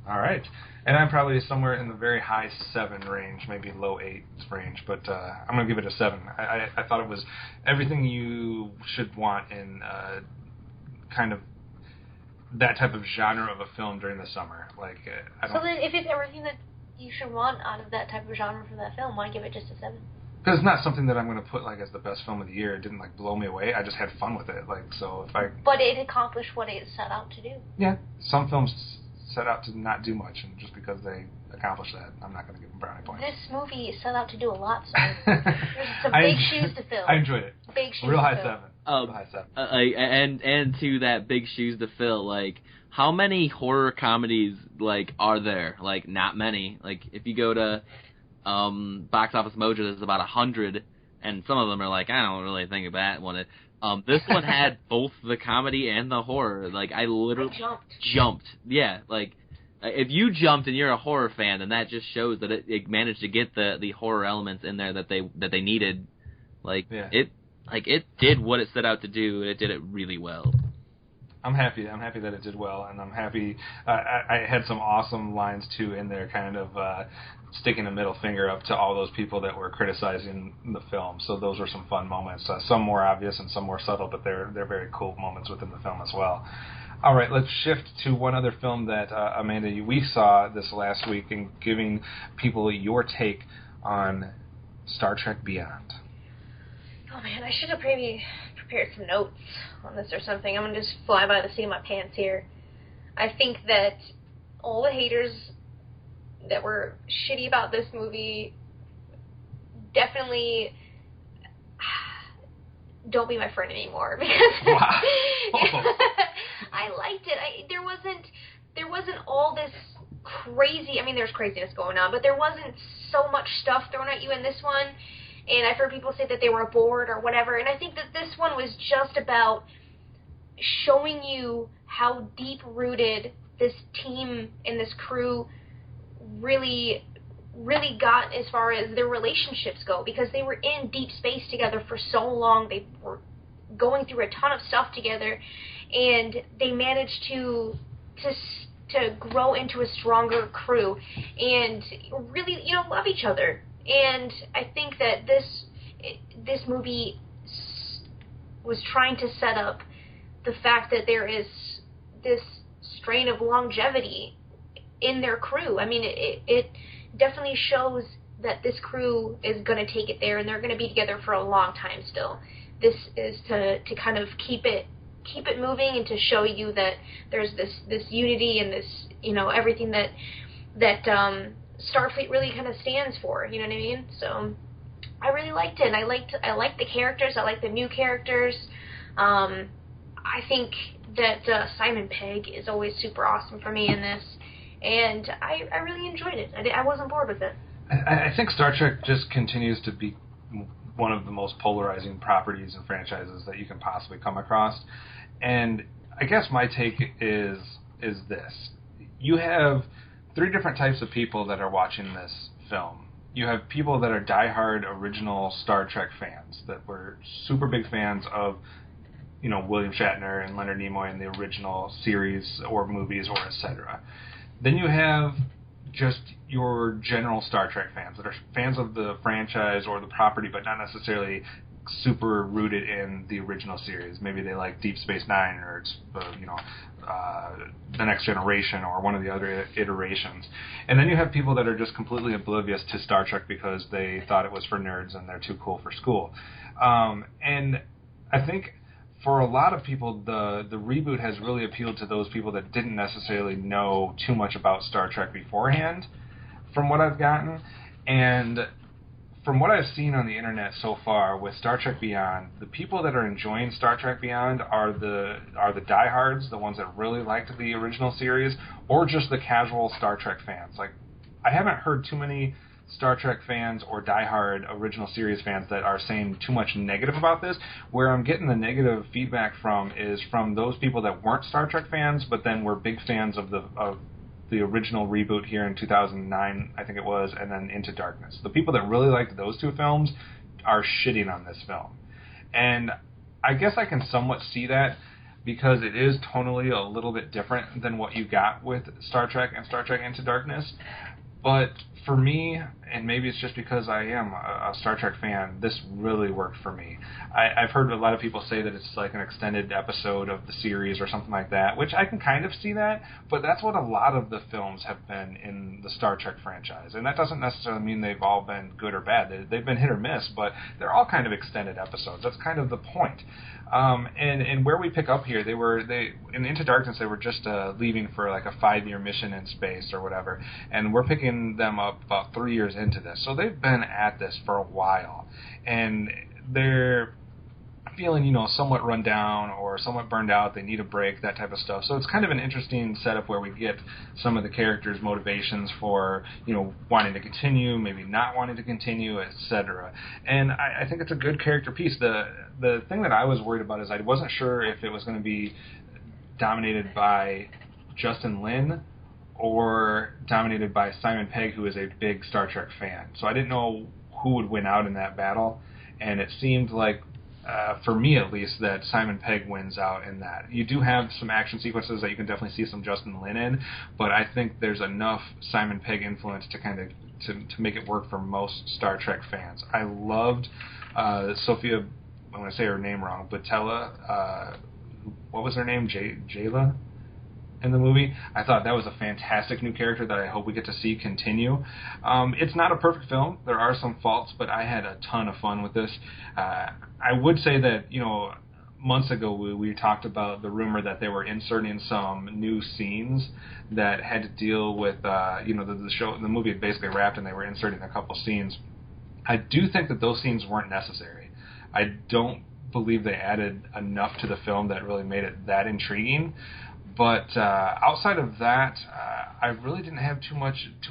All right. And I'm probably somewhere in the very high 7 range, maybe low 8 range, but I'm going to give it a 7. I thought it was everything you should want in kind of that type of genre of a film during the summer. So then if it's everything that you should want out of that type of genre for that film, why give it just a 7? Because it's not something that I'm going to put as the best film of the year. It didn't blow me away. I just had fun with it. But it accomplished what it set out to do. Yeah, some films set out to not do much, and just because they accomplish that, I'm not going to give them brownie points. This movie set out to do a lot, so there's some big shoes to fill. I enjoyed it. Big shoes Real to high fill. 7. Real high 7. And to that big shoes to fill, how many horror comedies are there? Not many. If you go to Box Office Mojo, there's about 100, and some of them are I don't really think of that one. This one had both the comedy and the horror. I literally jumped. Yeah, if you jumped and you're a horror fan, then that just shows that it managed to get the horror elements in there that they needed. It did what it set out to do, and it did it really well. I'm happy that it did well, and I'm happy. I had some awesome lines too in there, kind of sticking a middle finger up to all those people that were criticizing the film. So those were some fun moments. Some more obvious and some more subtle, but they're very cool moments within the film as well. All right, let's shift to one other film that Amanda, we saw this last week, and giving people your take on Star Trek Beyond. Oh man, I should have maybe prepared some notes on this or something. I'm going to just fly by the seat of my pants here. I think that all the haters that were shitty about this movie definitely don't be my friend anymore, because wow. I liked it. There wasn't all this crazy, there's craziness going on, but there wasn't so much stuff thrown at you in this one. And I've heard people say that they were bored or whatever, and I think that this one was just about showing you how deep-rooted this team and this crew really got as far as their relationships go, because they were in deep space together for so long. They were going through a ton of stuff together, and they managed to grow into a stronger crew and really, love each other. And I think that this movie was trying to set up the fact that there is this strain of longevity in their crew. It definitely shows that this crew is going to take it there, and they're going to be together for a long time still. This is to kind of keep it moving, and to show you that there's this unity and this, everything that Starfleet really kind of stands for, you know what I mean? So I really liked it, and I liked the characters. I liked the new characters. I think that Simon Pegg is always super awesome for me in this, and I really enjoyed it. I wasn't bored with it. I think Star Trek just continues to be one of the most polarizing properties and franchises that you can possibly come across. And I guess my take is this. You have 3 different types of people that are watching this film. You have people that are diehard original Star Trek fans, that were super big fans of, William Shatner and Leonard Nimoy in the original series or movies or etc. Then you have just your general Star Trek fans that are fans of the franchise or the property, but not necessarily super rooted in the original series. Maybe they like Deep Space Nine or The Next Generation or one of the other iterations. And then you have people that are just completely oblivious to Star Trek because they thought it was for nerds and they're too cool for school. And I think for a lot of people, the reboot has really appealed to those people that didn't necessarily know too much about Star Trek beforehand, from what I've gotten. And from what I've seen on the internet so far with Star Trek Beyond, the people that are enjoying Star Trek Beyond are the diehards, the ones that really liked the original series, or just the casual Star Trek fans. I haven't heard too many Star Trek fans or diehard original series fans that are saying too much negative about this. Where I'm getting the negative feedback from is from those people that weren't Star Trek fans, but then were big fans of the original reboot here in 2009, I think it was, and then Into Darkness. The people that really liked those 2 films are shitting on this film. And I guess I can somewhat see that because it is tonally a little bit different than what you got with Star Trek and Star Trek Into Darkness. But for me, and maybe it's just because I am a Star Trek fan, this really worked for me. I've heard a lot of people say that it's like an extended episode of the series or something like that, which I can kind of see that, but that's what a lot of the films have been in the Star Trek franchise. And that doesn't necessarily mean they've all been good or bad. They've been hit or miss, but they're all kind of extended episodes. That's kind of the point. And where we pick up here, in Into Darkness, they were just leaving for like a 5-year mission in space or whatever, and we're picking them up about 3 years into this. So they've been at this for a while, and they're feeling, somewhat run down or somewhat burned out. They need a break, that type of stuff. So it's kind of an interesting setup where we get some of the characters' motivations for, wanting to continue, maybe not wanting to continue, etc. And I think it's a good character piece. The thing that I was worried about is I wasn't sure if it was going to be dominated by Justin Lin or dominated by Simon Pegg, who is a big Star Trek fan. So I didn't know who would win out in that battle, and it seemed like, for me at least, that Simon Pegg wins out in that. You do have some action sequences that you can definitely see some Justin Lin in, but I think there's enough Simon Pegg influence to kind of to make it work for most Star Trek fans. I loved Sophia, I'm going to say her name wrong, Botella, what was her name, Jayla? In the movie. I thought that was a fantastic new character that I hope we get to see continue. It's not a perfect film. There are some faults, but I had a ton of fun with this. I would say that, months ago we talked about the rumor that they were inserting some new scenes that had to deal with, the movie had basically wrapped and they were inserting a couple scenes. I do think that those scenes weren't necessary. I don't believe they added enough to the film that really made it that intriguing. But outside of that, I really didn't have too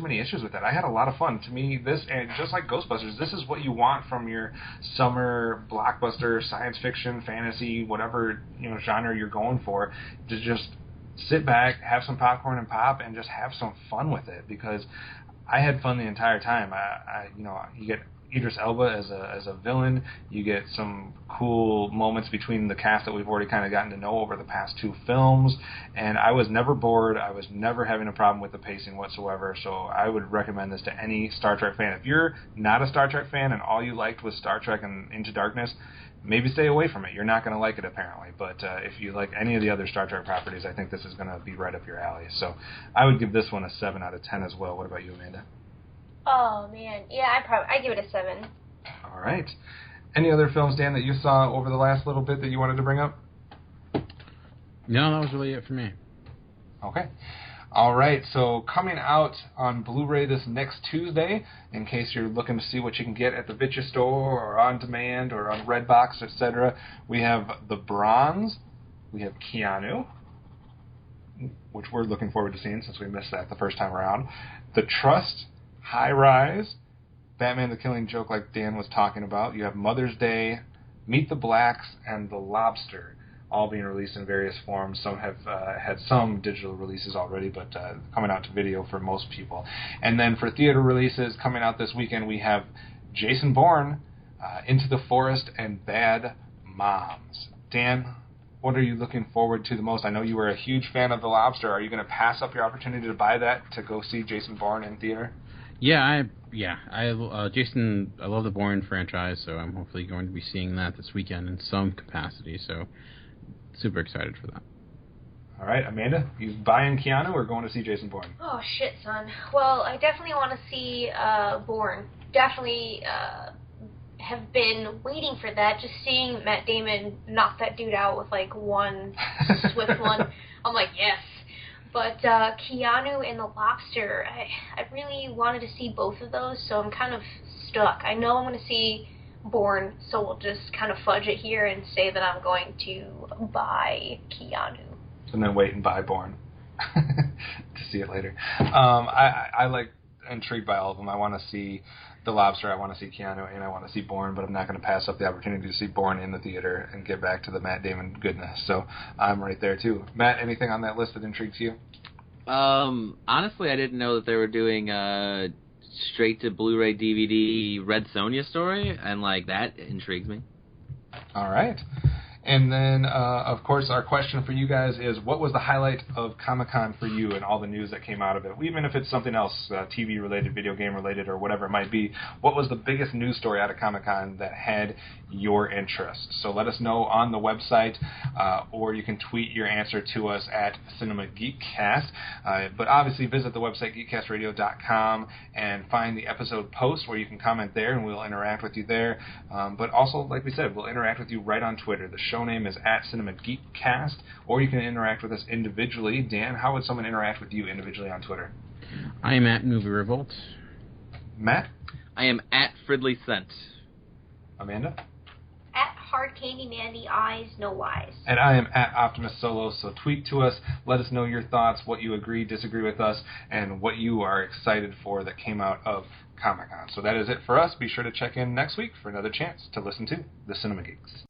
many issues with that. I had a lot of fun. To me, this, and just like Ghostbusters, this is what you want from your summer blockbuster, science fiction, fantasy, whatever genre you're going for. To just sit back, have some popcorn and pop, and just have some fun with it. Because I had fun the entire time. You get Idris Elba as a villain. You get some cool moments between the cast that we've already kind of gotten to know over the past 2 films, and I was never bored. I was never having a problem with the pacing whatsoever, so I would recommend this to any Star Trek fan. If you're not a Star Trek fan and all you liked was Star Trek and Into Darkness, maybe stay away from it. You're not going to like it, apparently, but if you like any of the other Star Trek properties, I think this is going to be right up your alley. So I would give this one a 7 out of 10 as well. What about you, Amanda? Oh, man. Yeah, I give it a 7. All right. Any other films, Dan, that you saw over the last little bit that you wanted to bring up? No, that was really it for me. Okay. All right. So coming out on Blu-ray this next Tuesday, in case you're looking to see what you can get at the Vitya store or on demand or on Redbox, etc., we have The Bronze. We have Keanu, which we're looking forward to seeing since we missed that the first time around. The Trust, High Rise, Batman the Killing Joke like Dan was talking about. You have Mother's Day, Meet the Blacks, and The Lobster, all being released in various forms. Some have had some digital releases already, but coming out to video for most people. And then for theater releases coming out this weekend, we have Jason Bourne, Into the Forest, and Bad Moms. Dan, what are you looking forward to the most? I know you were a huge fan of The Lobster. Are you going to pass up your opportunity to buy that to go see Jason Bourne in theater? Yeah, Jason, I love the Bourne franchise, so I'm hopefully going to be seeing that this weekend in some capacity, so super excited for that. All right, Amanda, you buying Keanu or going to see Jason Bourne? Oh, shit, son. Well, I definitely want to see Bourne. Definitely have been waiting for that, just seeing Matt Damon knock that dude out with, one swift one. I'm like, yes. But Keanu and The Lobster, I really wanted to see both of those, so I'm kind of stuck. I know I'm going to see Bourne, so we'll just kind of fudge it here and say that I'm going to buy Keanu. And then wait and buy Bourne to see it later. I like intrigued by all of them. I want to see The Lobster, I want to see Keanu, and I want to see Bourne, but I'm not going to pass up the opportunity to see Bourne in the theater and get back to the Matt Damon goodness. So I'm right there, too. Matt, anything on that list that intrigues you? Honestly, I didn't know that they were doing a straight-to Blu-ray DVD Red Sonja story, and, that intrigues me. All right. And then, of course, our question for you guys is, what was the highlight of Comic-Con for you and all the news that came out of it? Even if it's something else, TV-related, video game-related, or whatever it might be, what was the biggest news story out of Comic-Con that had your interest? So let us know on the website, or you can tweet your answer to us at Cinema Geekcast. But obviously, visit the website, geekcastradio.com, and find the episode post where you can comment there, and we'll interact with you there. But also, like we said, we'll interact with you right on Twitter. The show name is at Cinema Geekcast, or you can interact with us individually. Dan, how would someone interact with you individually on Twitter? I am at Movie Revolt. Matt? I am at Fridley Scent. Amanda? At Hard Candy Mandy Eyes No Lies. And I am at Optimus Solo. So tweet to us, let us know your thoughts, what you agree, disagree with us, and what you are excited for that came out of Comic-Con. So that is it for us. Be sure to check in next week for another chance to listen to The Cinema Geeks.